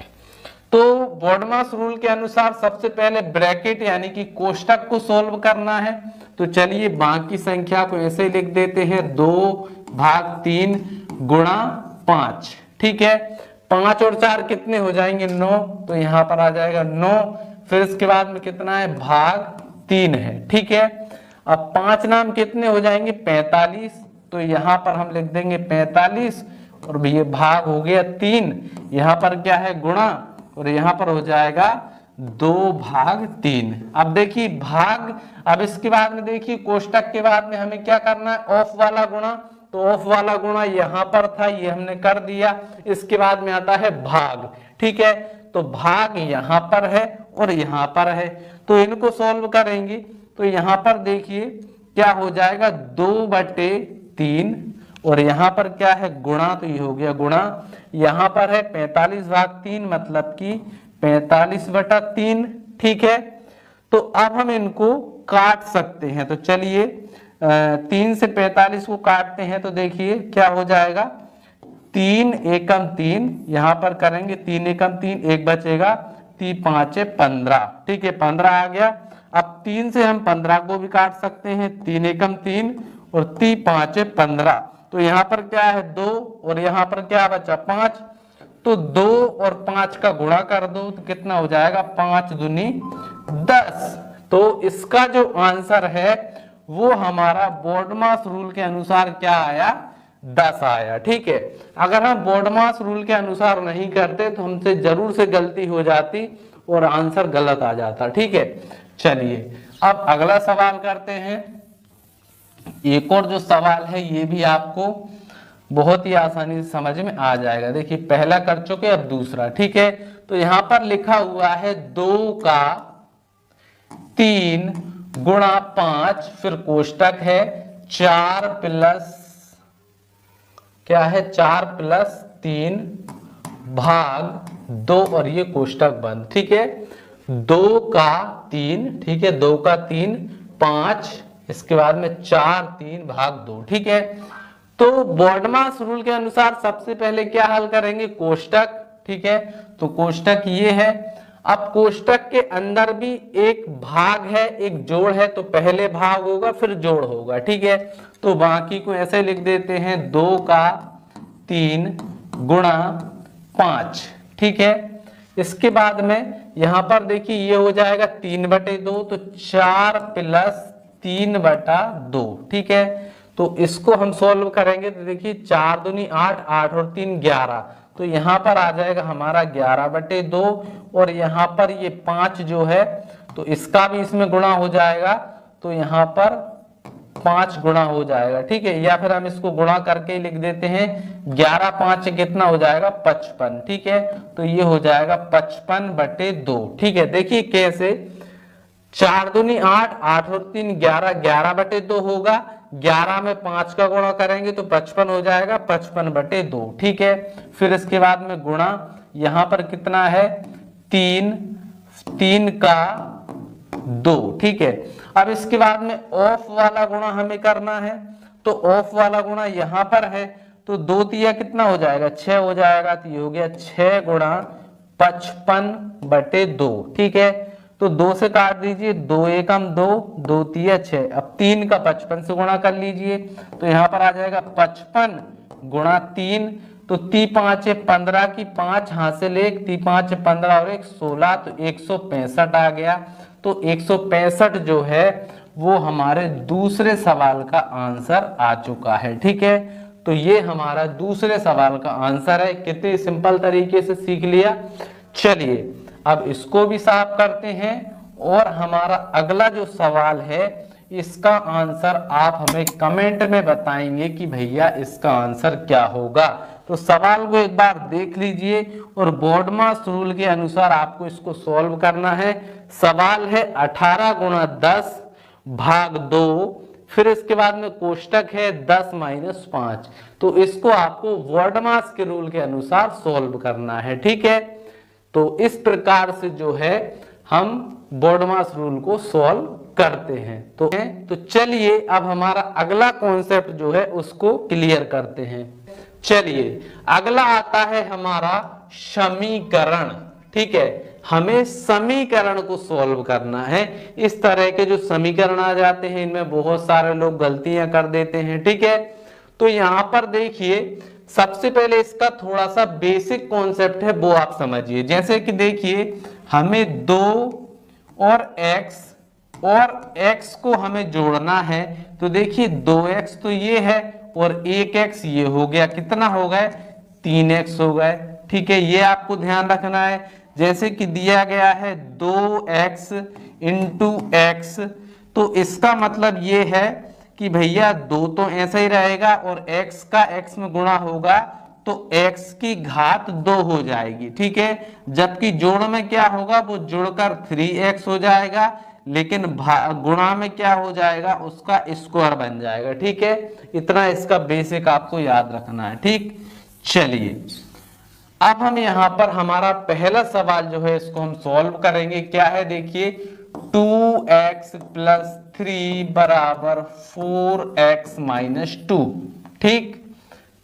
तो बोर्ड मास रूल के अनुसार सबसे पहले ब्रैकेट यानी कि कोष्टक को सॉल्व करना है। तो चलिए बाकी संख्या को ऐसे ही लिख देते हैं, 2/3 गुणा 5। ठीक है, 5 और 4 कितने हो जाएंगे 9, तो यहाँ पर आ जाएगा 9। फिर इसके बाद में कितना है भाग 3 है। ठीक है, अब 5 नाम कितने हो जाएंगे 45, तो यहाँ पर हम लिख देंगे 45 और ये भाग हो गया 3, यहाँ पर क्या है गुणा और यहाँ पर हो जाएगा 2/3। अब देखिए भाग, अब इसके बाद में देखिए कोष्टक के बाद में हमें क्या करना है ऑफ वाला गुणा, तो ऑफ वाला गुणा यहाँ पर था, ये हमने कर दिया। इसके बाद में आता है भाग। ठीक है, तो भाग यहाँ पर है और यहाँ पर है, तो इनको सॉल्व करेंगे तो यहाँ पर देखिए क्या हो जाएगा 2/3 और यहाँ पर क्या है गुणा, तो ये हो गया गुणा, यहाँ पर है 45/3 मतलब कि 45/3। ठीक है, तो अब हम इनको काट सकते हैं, तो चलिए 3 से 45 को काटते हैं तो देखिए क्या हो जाएगा 3 एकम 3, यहाँ पर करेंगे 3 एकम 3, एक बचेगा 3 5 15। ठीक है, 15 आ गया। अब 3 से हम 15 को भी काट सकते हैं, 3 एकम 3 और 3 5 15, तो यहाँ पर क्या है 2 और यहाँ पर क्या बचा 5, तो 2 और 5 का गुणा कर दो तो कितना हो जाएगा 5 दूनी 10। तो इसका जो आंसर है वो हमारा बोर्डमास रूल के अनुसार क्या आया 10 आया। ठीक है, अगर हम बोर्डमास रूल के अनुसार नहीं करते तो हमसे जरूर से गलती हो जाती और आंसर गलत आ जाता। ठीक है, चलिए अब अगला सवाल करते हैं। एक और जो सवाल है ये भी आपको बहुत ही आसानी से समझ में आ जाएगा। देखिए पहला कर चुके, अब दूसरा। ठीक है, तो यहां पर लिखा हुआ है 2 का 3 गुणा 5, फिर कोष्टक है 4 प्लस क्या है 4 प्लस 3 भाग 2 और ये कोष्टक बंद। ठीक है, 2 का 3, ठीक है 2 का 3 5, इसके बाद में 4 3 भाग 2। ठीक है, तो बोर्डमास रूल के अनुसार सबसे पहले क्या हल करेंगे कोष्टक। ठीक है, तो कोष्टक ये है। अब कोष्टक के अंदर भी एक भाग है एक जोड़ है, तो पहले भाग होगा फिर जोड़ होगा। ठीक है, तो बाकी को ऐसे लिख देते हैं 2 का 3 गुणा 5। ठीक है, इसके बाद में यहां पर देखिए ये हो जाएगा 3/2, तो 4 प्लस 3/2। ठीक है, तो इसको हम सॉल्व करेंगे तो देखिए 4 दूनी 8, 8 और 3 11, तो यहाँ पर आ जाएगा हमारा 11/2 और यहाँ पर ये 5 जो है तो इसका भी इसमें गुणा हो जाएगा, तो यहाँ पर 5 गुणा हो जाएगा। ठीक है, या फिर हम इसको गुणा करके ही लिख देते हैं 11 5 कितना हो जाएगा 55। ठीक है, तो ये हो जाएगा 55/2। ठीक है, देखिए कैसे 4 दूनी 8, 8 और 3 11, 11/2 होगा, 11 में 5 का गुणा करेंगे तो 55 हो जाएगा 55/2। ठीक है, फिर इसके बाद में गुणा यहां पर कितना है 3 3 का 2। ठीक है, अब इसके बाद में ऑफ वाला गुणा हमें करना है, तो ऑफ वाला गुणा यहां पर है, तो 2 तिया कितना हो जाएगा 6 हो जाएगा, तो ये हो गया 6 गुणा 55/2। ठीक है, तो 2 से काट दीजिए, 2 एकम 2, 2 तिया 6, अब 3 का 55 से गुणा कर लीजिए, तो यहाँ पर आ जाएगा 55 गुणा 3, तो 3 5 15 की 5 हाथ से ले 3 5 15 और 1 16, तो 165 आ गया। तो 165 जो है वो हमारे दूसरे सवाल का आंसर आ चुका है। ठीक है, तो ये हमारा दूसरे सवाल का आंसर है। कितने सिंपल तरीके से सीख लिया। चलिए अब इसको भी साफ करते हैं और हमारा अगला जो सवाल है इसका आंसर आप हमें कमेंट में बताएंगे कि भैया इसका आंसर क्या होगा। तो सवाल को एक बार देख लीजिए और बोर्डमास रूल के अनुसार आपको इसको सॉल्व करना है। सवाल है 18 गुणा 10 भाग 2, फिर इसके बाद में कोष्टक है 10 - 5, तो इसको आपको बोर्डमास के रूल के अनुसार सॉल्व करना है। ठीक है, तो इस प्रकार से जो है हम बोर्डमास रूल को सॉल्व करते हैं। तो चलिए अब हमारा अगला कॉन्सेप्ट जो है उसको क्लियर करते हैं। चलिए अगला आता है हमारा समीकरण। ठीक है, हमें समीकरण को सॉल्व करना है। इस तरह के जो समीकरण आ जाते हैं इनमें बहुत सारे लोग गलतियां कर देते हैं। ठीक है, तो यहां पर देखिए सबसे पहले इसका थोड़ा सा बेसिक कॉन्सेप्ट है वो आप समझिए। जैसे कि देखिए हमें 2 और x को हमें जोड़ना है, तो देखिए 2x तो ये है और 1x ये हो गया, कितना हो गए 3x हो गए। ठीक है, ये आपको ध्यान रखना है। जैसे कि दिया गया है 2x × x, तो इसका मतलब ये है कि भैया 2 तो ऐसा ही रहेगा और x का x में गुणा होगा तो x की घात 2 हो जाएगी, ठीक है। जबकि जोड़ में क्या होगा, वो जुड़कर 3x हो जाएगा, लेकिन गुणा में क्या हो जाएगा, उसका स्क्वायर बन जाएगा, ठीक है। इतना इसका बेसिक आपको याद रखना है, ठीक। चलिए अब हम यहाँ पर हमारा पहला सवाल जो है इसको हम सॉल्व करेंगे। क्या है देखिए, 2x प्लस 3 बराबर 4x माइनस 2, ठीक।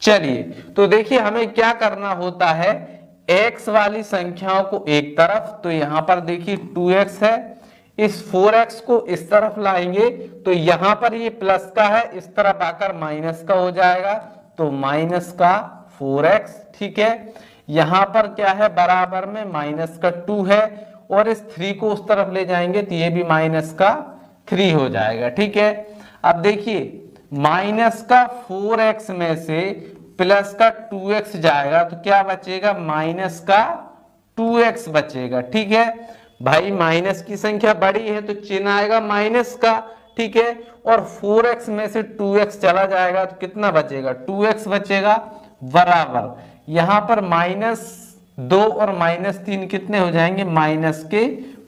चलिए तो देखिए हमें क्या करना होता है, x वाली संख्याओं को एक तरफ, तो यहां पर देखिए 2x है, इस 4x को इस तरफ लाएंगे तो यहां पर ये प्लस का है, इस तरफ आकर माइनस का हो जाएगा, तो माइनस का 4x, ठीक है। यहां पर क्या है, बराबर में माइनस का 2 है, और इस 3 को उस तरफ ले जाएंगे तो ये भी माइनस का 3 हो जाएगा, ठीक है। अब देखिए माइनस का 4x में से प्लस का 2x जाएगा तो क्या बचेगा, माइनस का 2x बचेगा, ठीक है। भाई माइनस की संख्या बड़ी है तो चिन्ह आएगा माइनस का, ठीक है। और 4x में से 2x चला जाएगा तो कितना बचेगा, 2x बचेगा, बराबर यहां पर -2 और -3 कितने हो जाएंगे, माइनस के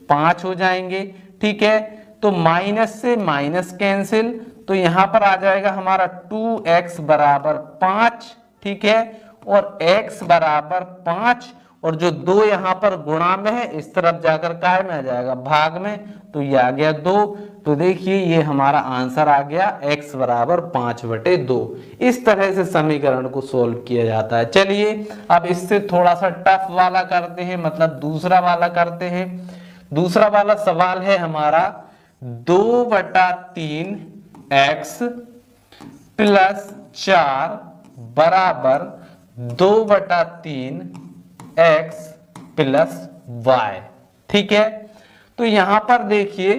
5 हो जाएंगे, ठीक है। तो माइनस से माइनस कैंसिल, तो यहां पर आ जाएगा हमारा 2x बराबर 5, ठीक है। और x बराबर 5, और जो 2 यहां पर गुणा में है इस तरफ जाकर काय में आ जाएगा, भाग में, तो ये आ गया 2। तो देखिए ये हमारा आंसर आ गया x बराबर 5/2। इस तरह से समीकरण को सोल्व किया जाता है। चलिए अब इससे थोड़ा सा टफ वाला करते हैं, मतलब दूसरा वाला करते हैं। दूसरा वाला सवाल है हमारा 2/3 x प्लस 4 बराबर 2/3 x प्लस y, ठीक है। तो यहां पर देखिए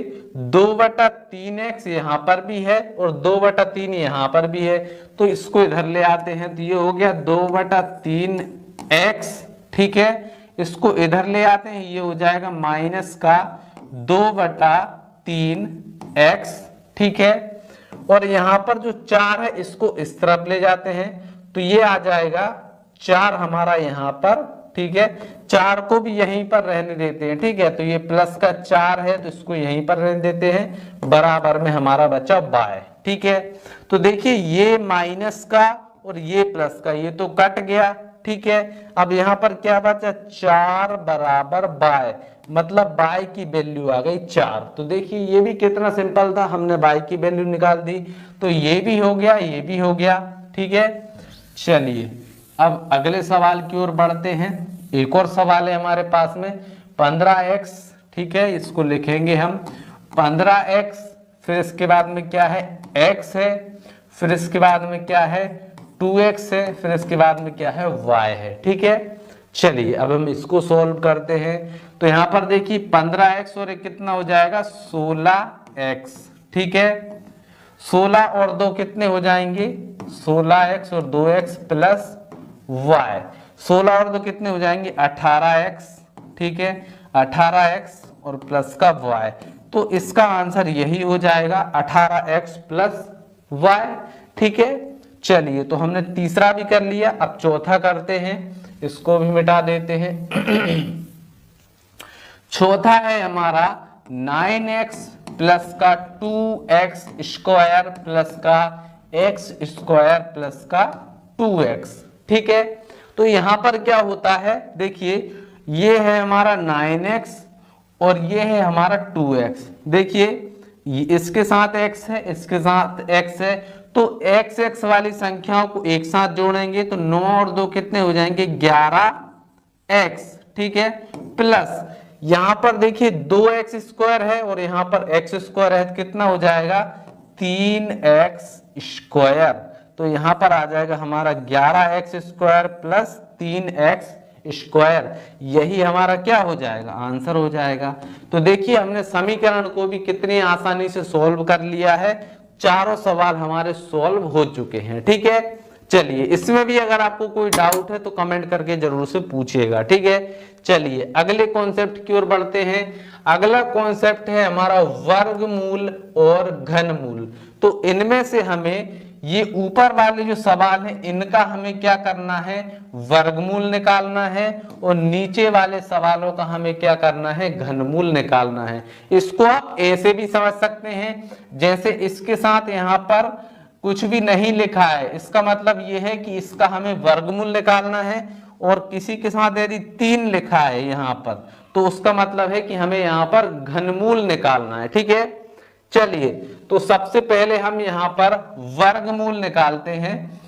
2/3x यहां पर भी है और 2/3 यहां पर भी है, तो इसको इधर ले आते हैं तो ये हो गया 2/3x, ठीक है। इसको इधर ले आते हैं, ये हो जाएगा माइनस का 2/3x, ठीक है। और यहां पर जो 4 है इसको इस तरफ ले जाते हैं तो ये आ जाएगा 4 हमारा यहां पर, ठीक है। 4 को भी यहीं पर रहने देते हैं, ठीक है। तो ये प्लस का 4 है तो इसको यहीं पर रहने देते हैं, बराबर में हमारा बचा y, ठीक है। तो देखिए ये माइनस का और ये प्लस का, ये तो कट गया, ठीक है। अब यहां पर क्या बचा, 4 बराबर y, मतलब y की वैल्यू आ गई 4। तो देखिए ये भी कितना सिंपल था, हमने y की वैल्यू निकाल दी, तो ये भी हो गया, ये भी हो गया, ठीक है। चलिए अब अगले सवाल की ओर बढ़ते हैं। एक और सवाल है हमारे पास में 15x, ठीक है। इसको लिखेंगे हम 15x, फिर इसके बाद में क्या है, x है, फिर इसके बाद में क्या है, 2x है, फिर इसके बाद में क्या है, y है, ठीक है। चलिए अब हम इसको सोल्व करते हैं। तो यहां पर देखिए 15x और कितना हो जाएगा, 16x, ठीक है। 16 और 2 कितने हो जाएंगे, 16x और 2x प्लस y। 16 और 2 कितने हो जाएंगे, 18x, ठीक है। 18x और प्लस का y, तो इसका आंसर यही हो जाएगा 18x प्लस y, ठीक है। चलिए तो हमने तीसरा भी कर लिया, अब चौथा करते हैं, इसको भी मिटा देते हैं। चौथा है हमारा 9x प्लस का 2x स्क्वायर प्लस का x स्क्वायर प्लस का 2x, ठीक है। तो यहां पर क्या होता है, देखिए ये है हमारा 9x और ये है हमारा 2x। देखिए इसके साथ x है, इसके साथ x है, तो x वाली संख्याओं को एक साथ जोड़ेंगे तो 9 और 2 कितने हो जाएंगे, 11x, ठीक है। प्लस यहां पर देखिए 2x स्क्वायर है और यहां पर x स्क्वायर है, तो कितना हो जाएगा, 3x स्क्वायर। तो यहां पर आ जाएगा हमारा 11x square plus 3x square, यही हमारा क्या हो जाएगा, आंसर हो जाएगा। तो देखिए हमने समीकरण को भी कितनी आसानी से सॉल्व कर लिया है, चारों सवाल हमारे सॉल्व हो चुके हैं, ठीक है। चलिए इसमें भी अगर आपको कोई डाउट है तो कमेंट करके जरूर से पूछिएगा, ठीक है। चलिए अगले कॉन्सेप्ट की ओर बढ़ते हैं। अगला कॉन्सेप्ट है हमारा वर्गमूल और घनमूल। तो इनमें से हमें ये ऊपर वाले जो सवाल है इनका हमें क्या करना है, वर्गमूल निकालना है, और नीचे वाले सवालों का हमें क्या करना है, घनमूल निकालना है। इसको आप ऐसे भी समझ सकते हैं, जैसे इसके साथ यहाँ पर कुछ भी नहीं लिखा है, इसका मतलब ये है कि इसका हमें वर्गमूल निकालना है, और किसी के साथ यदि 3 लिखा है यहाँ पर, तो उसका मतलब है कि हमें यहाँ पर घनमूल निकालना है। ठीक है, चलिए तो सबसे पहले हम यहाँ पर वर्गमूल निकालते हैं,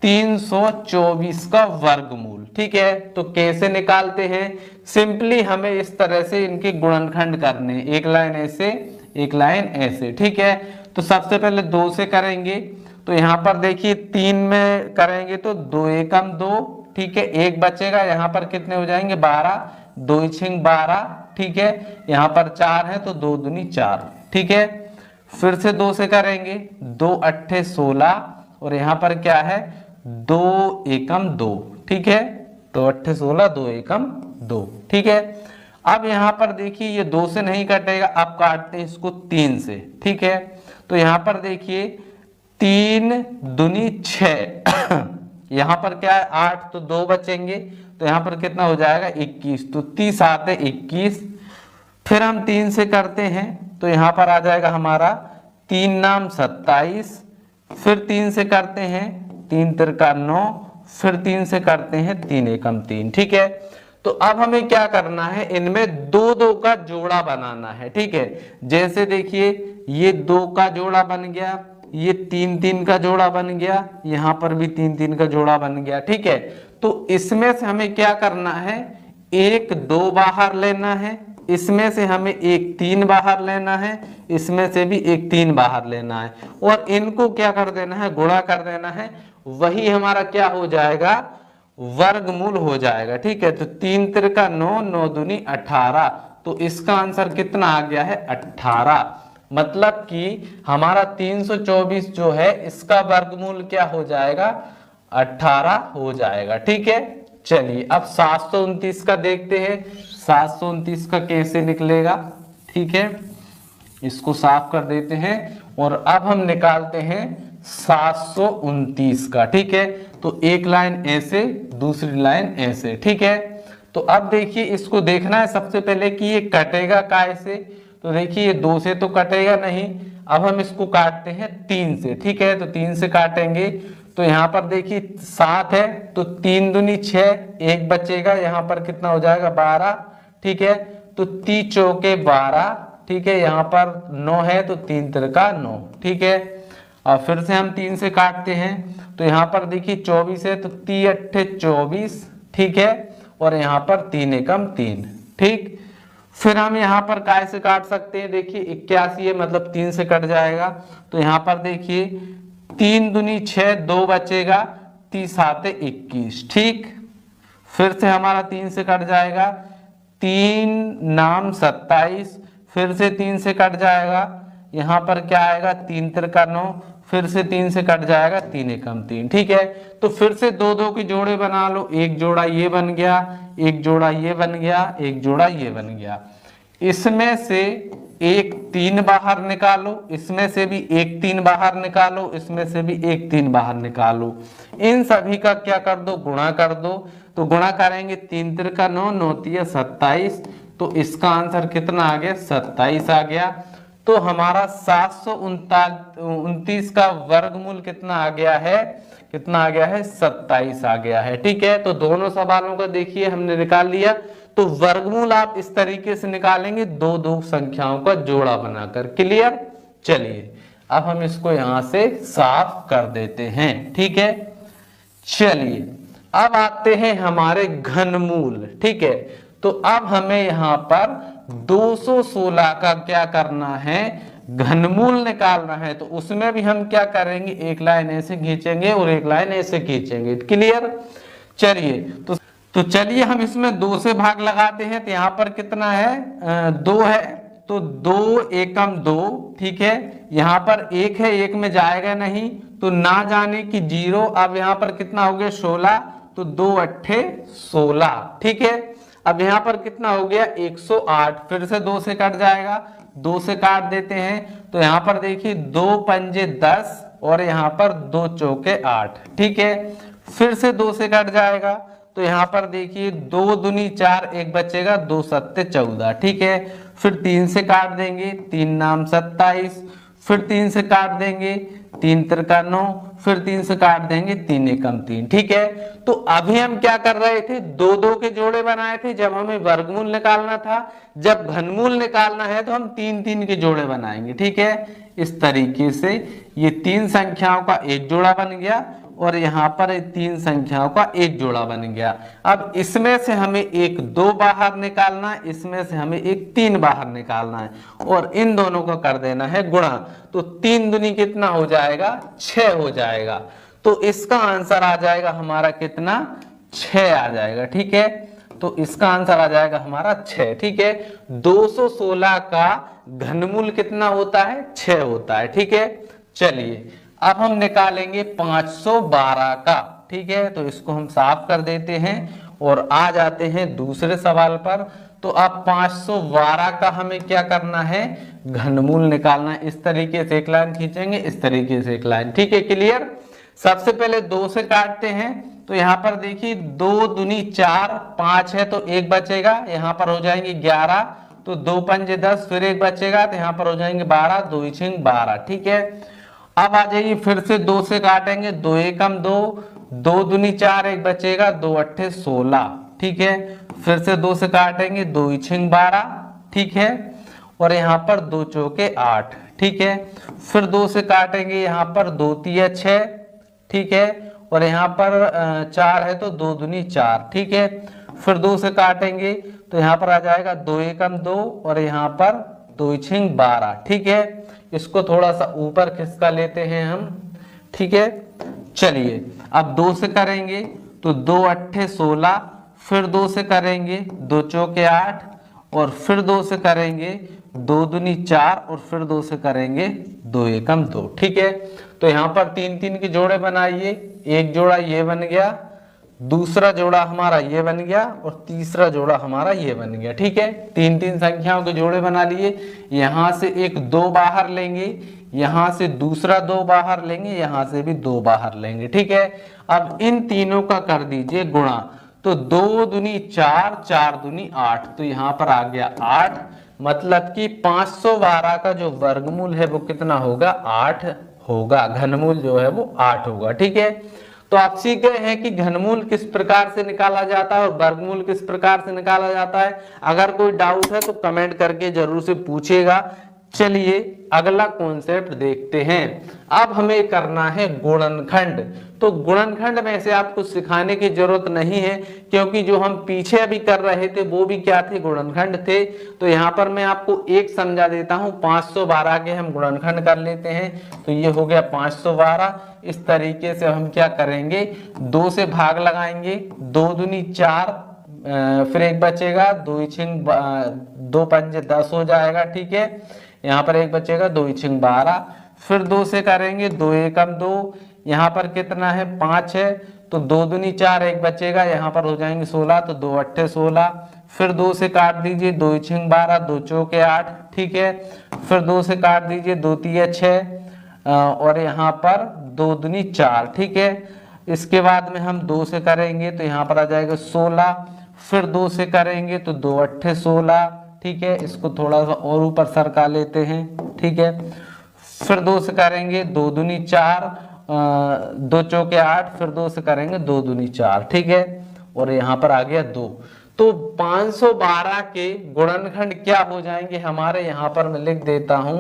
324 का वर्गमूल। ठीक है, तो कैसे निकालते हैं, सिंपली हमें इस तरह से इनके गुणनखंड करने, एक लाइन ऐसे एक लाइन ऐसे। ठीक है, तो सबसे पहले 2 से करेंगे, तो यहाँ पर देखिए 3 में करेंगे तो 2 एकम 2, ठीक है, एक बचेगा, यहाँ पर कितने हो जाएंगे 12, 2 छिंग 12, ठीक है, यहाँ पर 4 है तो 2 दूनी 4, ठीक है, फिर से 2 से करेंगे, 2 अट्ठे 16, और यहाँ पर क्या है 2 एकम 2, ठीक है, 2 अट्ठे 16, 2 एकम 2, ठीक है। अब यहाँ पर देखिए ये 2 से नहीं कटेगा, अब काटते हैं इसको 3 से, ठीक है, तो यहाँ पर देखिए 3 दूनी 6 यहाँ पर क्या है 8, तो 2 बचेंगे, तो यहाँ पर कितना हो जाएगा 21, तो 30 आते 21, फिर हम 3 से करते हैं तो यहाँ पर आ जाएगा हमारा 3 नाम 27, फिर 3 से करते हैं 3 तिरका 9, फिर 3 से करते हैं 3 एकम 3, ठीक है। तो अब हमें क्या करना है, इनमें 2 2 का जोड़ा बनाना है, ठीक है, जैसे देखिए ये 2 का जोड़ा बन गया, ये 3 3 का जोड़ा बन गया, यहाँ पर भी 3 3 का जोड़ा बन गया, ठीक है। तो इसमें से हमें क्या करना है, 1 2 बाहर लेना है, इसमें से हमें 1 3 बाहर लेना है, इसमें से भी 1 3 बाहर लेना है, और इनको क्या कर देना है, गुणा कर देना है, वही हमारा क्या हो जाएगा, वर्गमूल हो जाएगा, ठीक है। तो 3 तिरका 9, 9 दूनी 18, तो इसका आंसर कितना आ गया है 18, मतलब कि हमारा 324 जो है इसका वर्गमूल क्या हो जाएगा 18 हो जाएगा, ठीक है। चलिए अब 729 का देखते हैं, 729 का कैसे निकलेगा, ठीक है, इसको साफ कर देते हैं, और अब हम निकालते हैं 729 का, ठीक है। तो एक लाइन ऐसे, दूसरी लाइन ऐसे, ठीक है। तो अब देखिए इसको देखना है सबसे पहले कि ये कटेगा कैसे, तो देखिए ये 2 से तो कटेगा नहीं, अब हम इसको काटते हैं 3 से, ठीक है, तो 3 से काटेंगे, तो यहाँ पर देखिए 7 है, तो 3 दूनी 6, एक बचेगा, यहाँ पर कितना हो जाएगा 12, ठीक है, तो 3 चौके 12, ठीक है, यहाँ पर 9 है तो 3 तिरका 9, ठीक है। और फिर से हम 3 से काटते हैं, तो यहाँ पर देखिए 24 है, तो 3 अट्ठे 24, ठीक है, और यहाँ पर 3 एकम 3, ठीक। फिर हम यहाँ पर काय से काट सकते हैं, देखिए 81 है, मतलब 3 से कट जाएगा, तो यहाँ पर देखिए 3 दूनी 6, 2 बचेगा, 30 आते 21, ठीक। फिर से हमारा 3 से कट जाएगा, 3 नाम 27, फिर से 3 से कट जाएगा, यहाँ पर क्या आएगा 3 तिरका 9, फिर से 3 से कट जाएगा, 3 एकम 3, ठीक है। तो फिर से 2 2 के जोड़े बना लो, एक जोड़ा ये बन गया, एक जोड़ा ये बन गया, एक जोड़ा ये बन गया, इसमें से 1 3 बाहर निकालो, इसमें से भी 1 3 बाहर निकालो, इसमें से भी 1 3 बाहर निकालो, इन सभी का क्या कर दो, गुणा कर दो। तो गुणा करेंगे 3 तिरका 9, 9 तिया 27, तो इसका आंसर कितना आ गया 27 आ गया। तो हमारा 729 का वर्गमूल कितना आ गया है, कितना आ गया है 27 आ गया है, ठीक है। तो दोनों सवालों का देखिए हमने निकाल लिया। तो वर्गमूल आप इस तरीके से निकालेंगे, 2 2 संख्याओं का जोड़ा बनाकर, क्लियर। चलिए अब हम इसको यहां से साफ कर देते हैं, ठीक है। चलिए अब आते हैं हमारे घनमूल, ठीक है। तो अब हमें यहाँ पर 216 का क्या करना है, घनमूल निकालना है। तो उसमें भी हम क्या करेंगे, एक लाइन ऐसे खींचेंगे और एक लाइन ऐसे खींचेंगे, क्लियर। चलिए तो चलिए हम इसमें 2 से भाग लगाते हैं, तो यहाँ पर कितना है 2 है, तो 2 एकम 2, ठीक है, यहाँ पर 1 है, 1 में जाएगा नहीं, तो ना जाने की 0, अब यहाँ पर कितना हो गया 16, तो 2 अट्ठे 16, ठीक है। अब यहाँ पर कितना हो गया 108, फिर से 2 से कट जाएगा, 2 से काट देते हैं, तो यहाँ पर देखिए 2 पंजे 10, और यहाँ पर 2 चौके 8, ठीक है। फिर से 2 से कट जाएगा तो यहाँ पर देखिए 2 दूनी 4, एक बचेगा, 2 सत्ते 14, ठीक है। फिर 3 से काट देंगे, 3 नाम 27, फिर 3 से काट देंगे, 3 तिरका 9, फिर 3 से काट देंगे, 3 एकम 3, ठीक है। तो अभी हम क्या कर रहे थे, 2-2 के जोड़े बनाए थे जब हमें वर्गमूल निकालना था। जब घनमूल निकालना है तो हम 3-3 के जोड़े बनाएंगे, ठीक है। इस तरीके से ये 3 संख्याओं का एक जोड़ा बन गया और यहाँ पर 3 संख्याओं का एक जोड़ा बन गया। अब इसमें से हमें एक 2 बाहर निकालना है, इसमें से हमें एक 3 बाहर निकालना है और इन दोनों को कर देना है गुणा। तो 3 दूनी कितना हो जाएगा, 6 हो जाएगा। तो इसका आंसर आ जाएगा हमारा कितना, 6 आ जाएगा, ठीक है। तो इसका आंसर आ जाएगा हमारा 6, ठीक है। 216 का घनमूल कितना होता है, 6 होता है, ठीक है। चलिए अब हम निकालेंगे 512 का, ठीक है। तो इसको हम साफ कर देते हैं और आ जाते हैं दूसरे सवाल पर। तो अब 512 का हमें क्या करना है, घनमूल निकालना है। इस तरीके से एक लाइन खींचेंगे, इस तरीके से एक लाइन, ठीक है, क्लियर। सबसे पहले 2 से काटते हैं तो यहाँ पर देखिए 2 दूनी 4, 5 है तो एक बचेगा, यहाँ पर हो जाएंगे 11, तो 2 पंजे 10, फिर एक बचेगा तो यहाँ पर हो जाएंगे 12, 2 छिंग 12, ठीक है। अब आ जाइए फिर से 2 से काटेंगे, 2 एकम 2, 2 दूनी 4, एक बचेगा, 2 अट्ठे 16, ठीक है। फिर से 2 से काटेंगे, 2 छिंग 12, ठीक है। और यहाँ पर 2 चौके 8, ठीक है। फिर 2 से काटेंगे, यहाँ पर 2 तिया 6, ठीक है। और यहाँ पर 4 है तो 2 दूनी 4, ठीक है। फिर 2 से काटेंगे तो यहाँ पर आ जाएगा 2 एकम 2 और यहाँ पर 2 छिंग 12, ठीक है। इसको थोड़ा सा ऊपर खिसका लेते हैं हम, ठीक है। चलिए अब 2 से करेंगे तो 2 अट्ठे 16, फिर 2 से करेंगे 2 चौके 8 और फिर 2 से करेंगे 2 दूनी 4 और फिर 2 से करेंगे 2 एकम 2, ठीक है। तो यहाँ पर 3-3 के जोड़े बनाइए, एक जोड़ा ये बन गया, दूसरा जोड़ा हमारा ये बन गया और तीसरा जोड़ा हमारा ये बन गया, ठीक है। 3-3 संख्याओं के जोड़े बना लिए। यहाँ से एक 2 बाहर लेंगे, यहाँ से दूसरा 2 बाहर लेंगे, यहाँ से भी 2 बाहर लेंगे, ठीक है। अब इन तीनों का कर दीजिए गुणा। तो 2 दूनी 4, 4 दूनी 8, तो यहाँ पर आ गया 8। मतलब कि 512 का जो वर्गमूल है वो कितना होगा, 8 होगा। घनमूल जो है वो 8 होगा, ठीक है। तो आप सीख गए हैं कि घनमूल किस प्रकार से निकाला जाता है और वर्गमूल किस प्रकार से निकाला जाता है। अगर कोई डाउट है तो कमेंट करके जरूर से पूछिएगा। चलिए अगला कॉन्सेप्ट देखते हैं। अब हमें करना है गुणनखंड। तो गुणनखंड में से आपको सिखाने की जरूरत नहीं है क्योंकि जो हम पीछे अभी कर रहे थे वो भी क्या थे, गुणनखंड थे। तो यहाँ पर मैं आपको एक समझा देता हूँ। 512 के हम गुणनखंड कर लेते हैं। तो ये हो गया 512। इस तरीके से हम क्या करेंगे, 2 से भाग लगाएंगे, 2 दूनी 4, फिर एक बचेगा, 2 पंजे 10 हो जाएगा, ठीक है। यहाँ पर एक बचेगा, 2 छिंग 12, फिर 2 से करेंगे, 2 एकम 2, यहाँ पर कितना है 5 है तो 2 दूनी 4, एक बचेगा, यहाँ पर हो जाएंगे 16, तो 2 अट्ठे 16, फिर 2 से काट दीजिए, 2 छिंग 12, 2 चौके 8, ठीक है। फिर 2 से काट दीजिए, 2 तिया 6 और यहाँ पर 2 दूनी 4, ठीक है। इसके बाद में हम 2 से करेंगे तो यहाँ पर आ जाएगा 16, फिर 2 से करेंगे तो 2 अट्ठे 16, ठीक है। इसको थोड़ा सा और ऊपर सरका लेते हैं, ठीक है। फिर 2 से करेंगे, 2 दूनी 4, 2 चौके 8, फिर 2 से करेंगे 2 दूनी 4, ठीक है। और यहाँ पर आ गया 2। तो 512 के गुणनखंड क्या हो जाएंगे हमारे, यहाँ पर मैं लिख देता हूँ।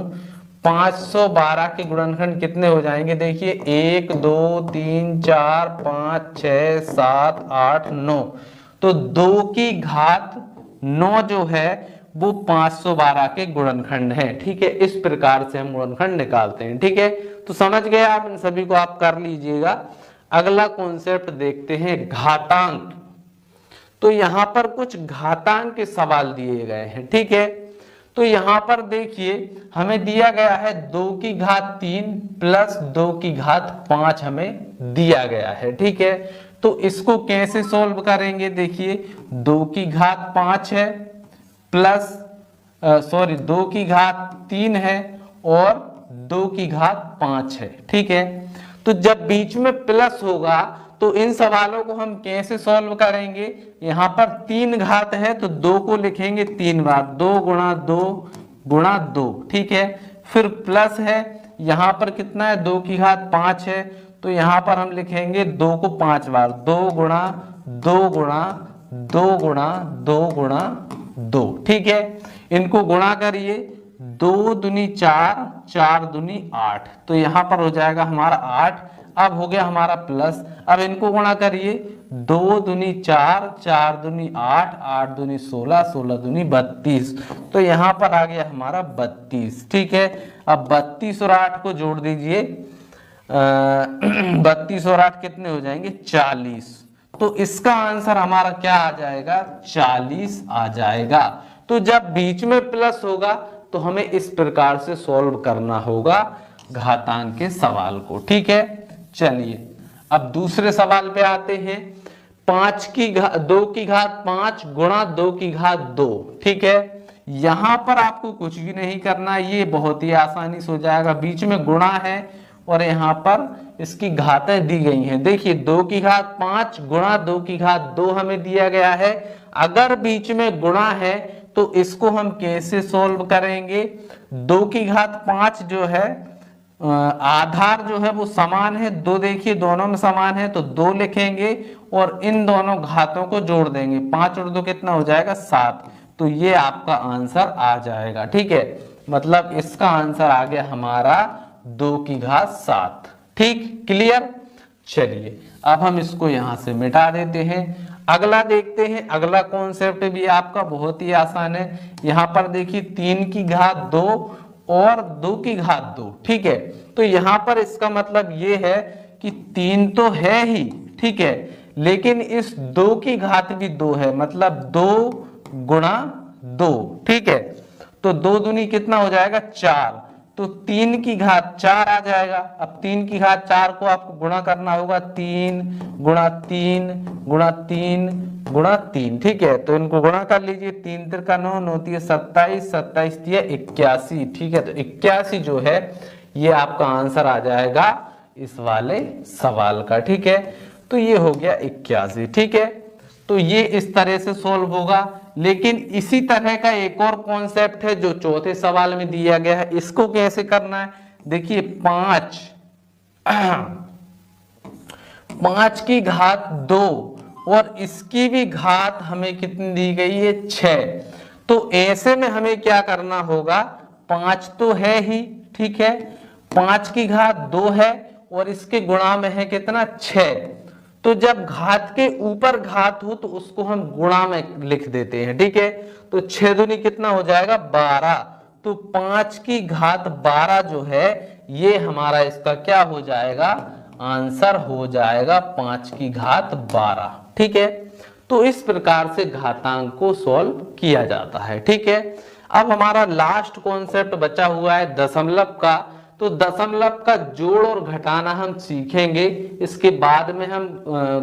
512 के गुणनखंड कितने हो जाएंगे, देखिए 1 2 3 4 5 6 7 8 9। तो 2 की घात 9 जो है वो 512 के गुणनखंड है, ठीक है। इस प्रकार से हम गुणनखंड निकालते हैं, ठीक है। तो समझ गए आप, इन सभी को आप कर लीजिएगा। अगला कॉन्सेप्ट देखते हैं, घातांक। तो यहाँ पर कुछ घातांक के सवाल दिए गए हैं, ठीक है। तो यहाँ पर देखिए हमें दिया गया है 2 की घात 3 प्लस 2 की घात 5 हमें दिया गया है, ठीक है। तो इसको कैसे सॉल्व करेंगे, देखिए 2 की घात 5 है प्लस 2 की घात 3 है और 2 की घात 5 है। ठीक है, तो जब बीच में प्लस होगा तो इन सवालों को हम कैसे सॉल्व करेंगे? यहाँ पर 3 घात है तो 2 को लिखेंगे 3 बार, 2 गुणा 2 गुणा 2। ठीक है, फिर प्लस है, यहाँ पर कितना है 2 की घात 5 है तो यहाँ पर हम लिखेंगे 2 को 5 बार, 2 गुणा 2 गुणा 2 गुणा 2 गुणा 2। ठीक है, इनको गुणा करिए, 2 दूनी 4, 4 दूनी 8, तो यहाँ पर हो जाएगा हमारा 8। अब हो गया हमारा प्लस, अब इनको गुणा करिए, 2 दूनी 4, 4 दूनी 8, 8 दूनी 16, 16 दूनी 32, तो यहाँ पर आ गया हमारा 32। ठीक है, अब 32 और 8 को जोड़ दीजिए, 32 और 8 कितने हो जाएंगे? 40। तो इसका आंसर हमारा क्या आ जाएगा? 40 आ जाएगा। तो जब बीच में प्लस होगा तो हमें इस प्रकार से सॉल्व करना होगा घातांक के सवाल को। ठीक है, चलिए अब दूसरे सवाल पे आते हैं। 2 की घात 5 गुणा 2 की घात 2। ठीक है, यहां पर आपको कुछ भी नहीं करना, ये बहुत ही आसानी से हो जाएगा। बीच में गुणा है और यहाँ पर इसकी घातें दी गई हैं। देखिए 2 की घात 5 गुणा 2 की घात 2 हमें दिया गया है। अगर बीच में गुणा है तो इसको हम कैसे सॉल्व करेंगे? 2 की घात 5 जो है आधार जो है वो समान है, 2 देखिए दोनों में समान है तो 2 लिखेंगे और इन दोनों घातों को जोड़ देंगे, 5 और 2 कितना हो जाएगा? 7। तो ये आपका आंसर आ जाएगा। ठीक है, मतलब इसका आंसर आ गया हमारा 2 की घात 7। ठीक, क्लियर। चलिए अब हम इसको यहां से मिटा देते हैं। अगला देखते हैं। अगला कॉन्सेप्ट भी आपका बहुत ही आसान है। यहाँ पर देखिए 3 की घात 2 और 2 की घात 2। ठीक है, तो यहाँ पर इसका मतलब ये है कि 3 तो है ही, ठीक है, लेकिन इस 2 की घात भी 2 है, मतलब 2 गुणा 2। ठीक है, तो 2 दूनी कितना हो जाएगा? 4, तो 3 की घात 4 आ जाएगा। अब 3 की घात 4 को आपको गुणा करना होगा, 3 गुणा 3 गुणा 3 गुणा 3। ठीक है, तो इनको गुणा कर लीजिए, 3 त्रिका 9, 9 तिया 27, 27 तिया 81। ठीक है, तो 81 जो है ये आपका आंसर आ जाएगा इस वाले सवाल का। ठीक है, तो ये हो गया 81। ठीक है, तो ये इस तरह से सॉल्व होगा। लेकिन इसी तरह का एक और कॉन्सेप्ट है जो चौथे सवाल में दिया गया है। इसको कैसे करना है? देखिए 5 की घात 2 और इसकी भी घात हमें कितनी दी गई है? 6। तो ऐसे में हमें क्या करना होगा? 5 तो है ही, ठीक है, 5 की घात 2 है और इसके गुणा में है कितना? 6। तो जब घात के ऊपर घात हो तो उसको हम गुणा में लिख देते हैं। ठीक है, तो 6 दूनी कितना हो जाएगा? 12। तो 5 की घात 12 जो है ये हमारा इसका क्या हो जाएगा? आंसर हो जाएगा 5 की घात 12। ठीक है, तो इस प्रकार से घातांक को सॉल्व किया जाता है। ठीक है, अब हमारा लास्ट कॉन्सेप्ट बचा हुआ है दशमलव का। तो दशमलव का जोड़ और घटाना हम सीखेंगे, इसके बाद में हम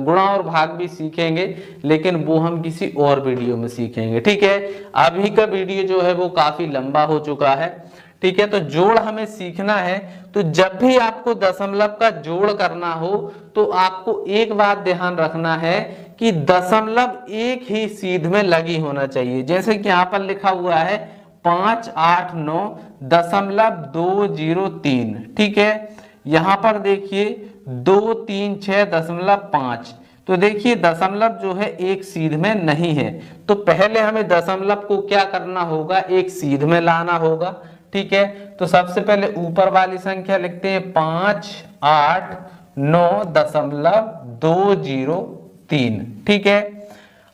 गुणा और भाग भी सीखेंगे, लेकिन वो हम किसी और वीडियो में सीखेंगे। ठीक है, अभी का वीडियो जो है वो काफी लंबा हो चुका है। ठीक है, तो जोड़ हमें सीखना है। तो जब भी आपको दशमलव का जोड़ करना हो तो आपको एक बात ध्यान रखना है कि दशमलव एक ही सीध में लगी होना चाहिए। जैसे कि यहाँ पर लिखा हुआ है 589.203। ठीक है, यहां पर देखिए 236.5। तो देखिए दशमलव जो है एक सीध में नहीं है, तो पहले हमें दशमलव को क्या करना होगा? एक सीध में लाना होगा। ठीक है, तो सबसे पहले ऊपर वाली संख्या लिखते हैं 589.203। ठीक है,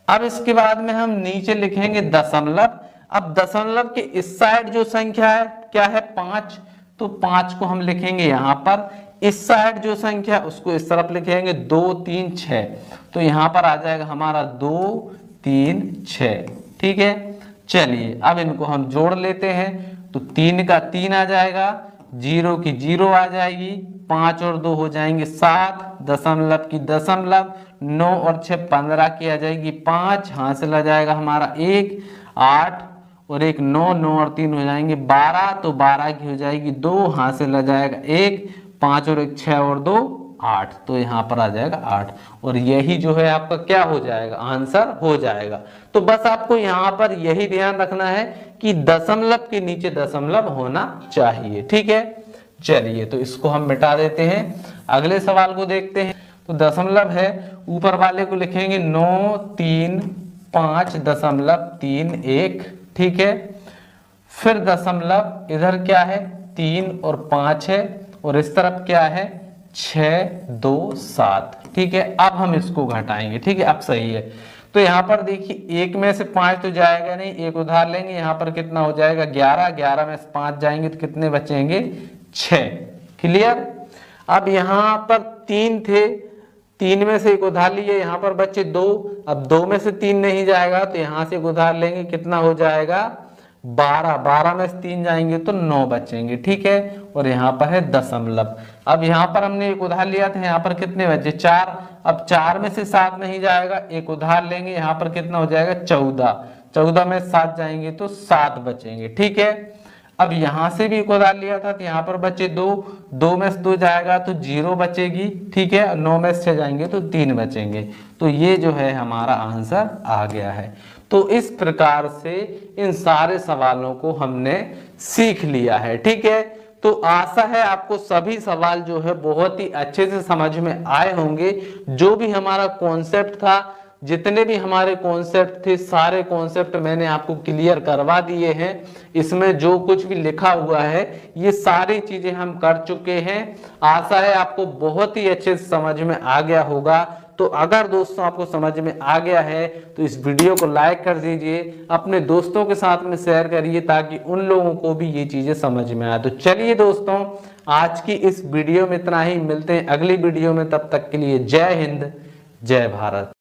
अब इसके बाद में हम नीचे लिखेंगे दशमलव। अब दशमलव के इस साइड जो संख्या है क्या है? 5, तो 5 को हम लिखेंगे यहाँ पर। इस साइड जो संख्या उसको इस तरफ लिखेंगे 2 3 6, तो यहाँ पर आ जाएगा हमारा 2 3 6। ठीक है, चलिए अब इनको हम जोड़ लेते हैं। तो 3 का 3 आ जाएगा, 0 की 0 आ जाएगी, 5 और 2 हो जाएंगे 7, दशमलव की दशमलव, 9 और 6 15 की आ जाएगी 5, हासिल आ जाएगा हमारा 1, 8 और एक 9, 9 और 3 हो जाएंगे 12, तो 12 की हो जाएगी 2, हाथ से लग जाएगा 1, 5 और 1 6 और 2 8, तो यहाँ पर आ जाएगा 8 और यही जो है आपका क्या हो जाएगा, आंसर हो जाएगा। तो बस आपको यहाँ पर यही ध्यान रखना है कि दशमलव के नीचे दशमलव होना चाहिए, ठीक है। चलिए तो इसको हम मिटा देते हैं, अगले सवाल को देखते हैं। तो दशमलव है, ऊपर वाले को लिखेंगे 9 3 5.31, ठीक है। फिर दशमलव इधर क्या है 3 और 5 है, और इस तरफ क्या है 6 2 7, ठीक है। अब हम इसको घटाएंगे, ठीक है, अब सही है। तो यहाँ पर देखिए 1 में से 5 तो जाएगा नहीं, एक उधार लेंगे, यहाँ पर कितना हो जाएगा 11, 11 में से 5 जाएंगे तो कितने बचेंगे 6, क्लियर। अब यहाँ पर 3 थे, 3 में से एक उधार लिए, यहाँ पर बचे 2, अब 2 में से 3 नहीं जाएगा तो यहाँ से एक उधार लेंगे, कितना हो जाएगा 12, 12 में से 3 जाएंगे तो 9 बचेंगे, ठीक है। और यहाँ पर है दशमलव, अब यहाँ पर हमने एक उधार लिया था, यहाँ पर कितने बचे 4, अब 4 में से 7 नहीं जाएगा, एक उधार लेंगे, यहाँ पर कितना हो जाएगा 14, 14 में 7 जाएंगे तो 7 बचेंगे, ठीक है। अब यहाँ से भी एक उधार लिया था तो यहाँ पर बचे 2, 2 में से 2 जाएगा तो 0 बचेगी, ठीक है। 9 में से 6 जाएंगे तो 3 बचेंगे, तो ये जो है हमारा आंसर आ गया है। तो इस प्रकार से इन सारे सवालों को हमने सीख लिया है, ठीक है। तो आशा है आपको सभी सवाल जो है बहुत ही अच्छे से समझ में आए होंगे। जो भी हमारा कॉन्सेप्ट था, जितने भी हमारे कॉन्सेप्ट थे, सारे कॉन्सेप्ट मैंने आपको क्लियर करवा दिए हैं। इसमें जो कुछ भी लिखा हुआ है ये सारी चीजें हम कर चुके हैं। आशा है आपको बहुत ही अच्छे से समझ में आ गया होगा। तो अगर दोस्तों आपको समझ में आ गया है तो इस वीडियो को लाइक कर दीजिए, अपने दोस्तों के साथ में शेयर करिए ताकि उन लोगों को भी ये चीजें समझ में आए। तो चलिए दोस्तों, आज की इस वीडियो में इतना ही, मिलते हैं अगली वीडियो में, तब तक के लिए जय हिंद, जय भारत।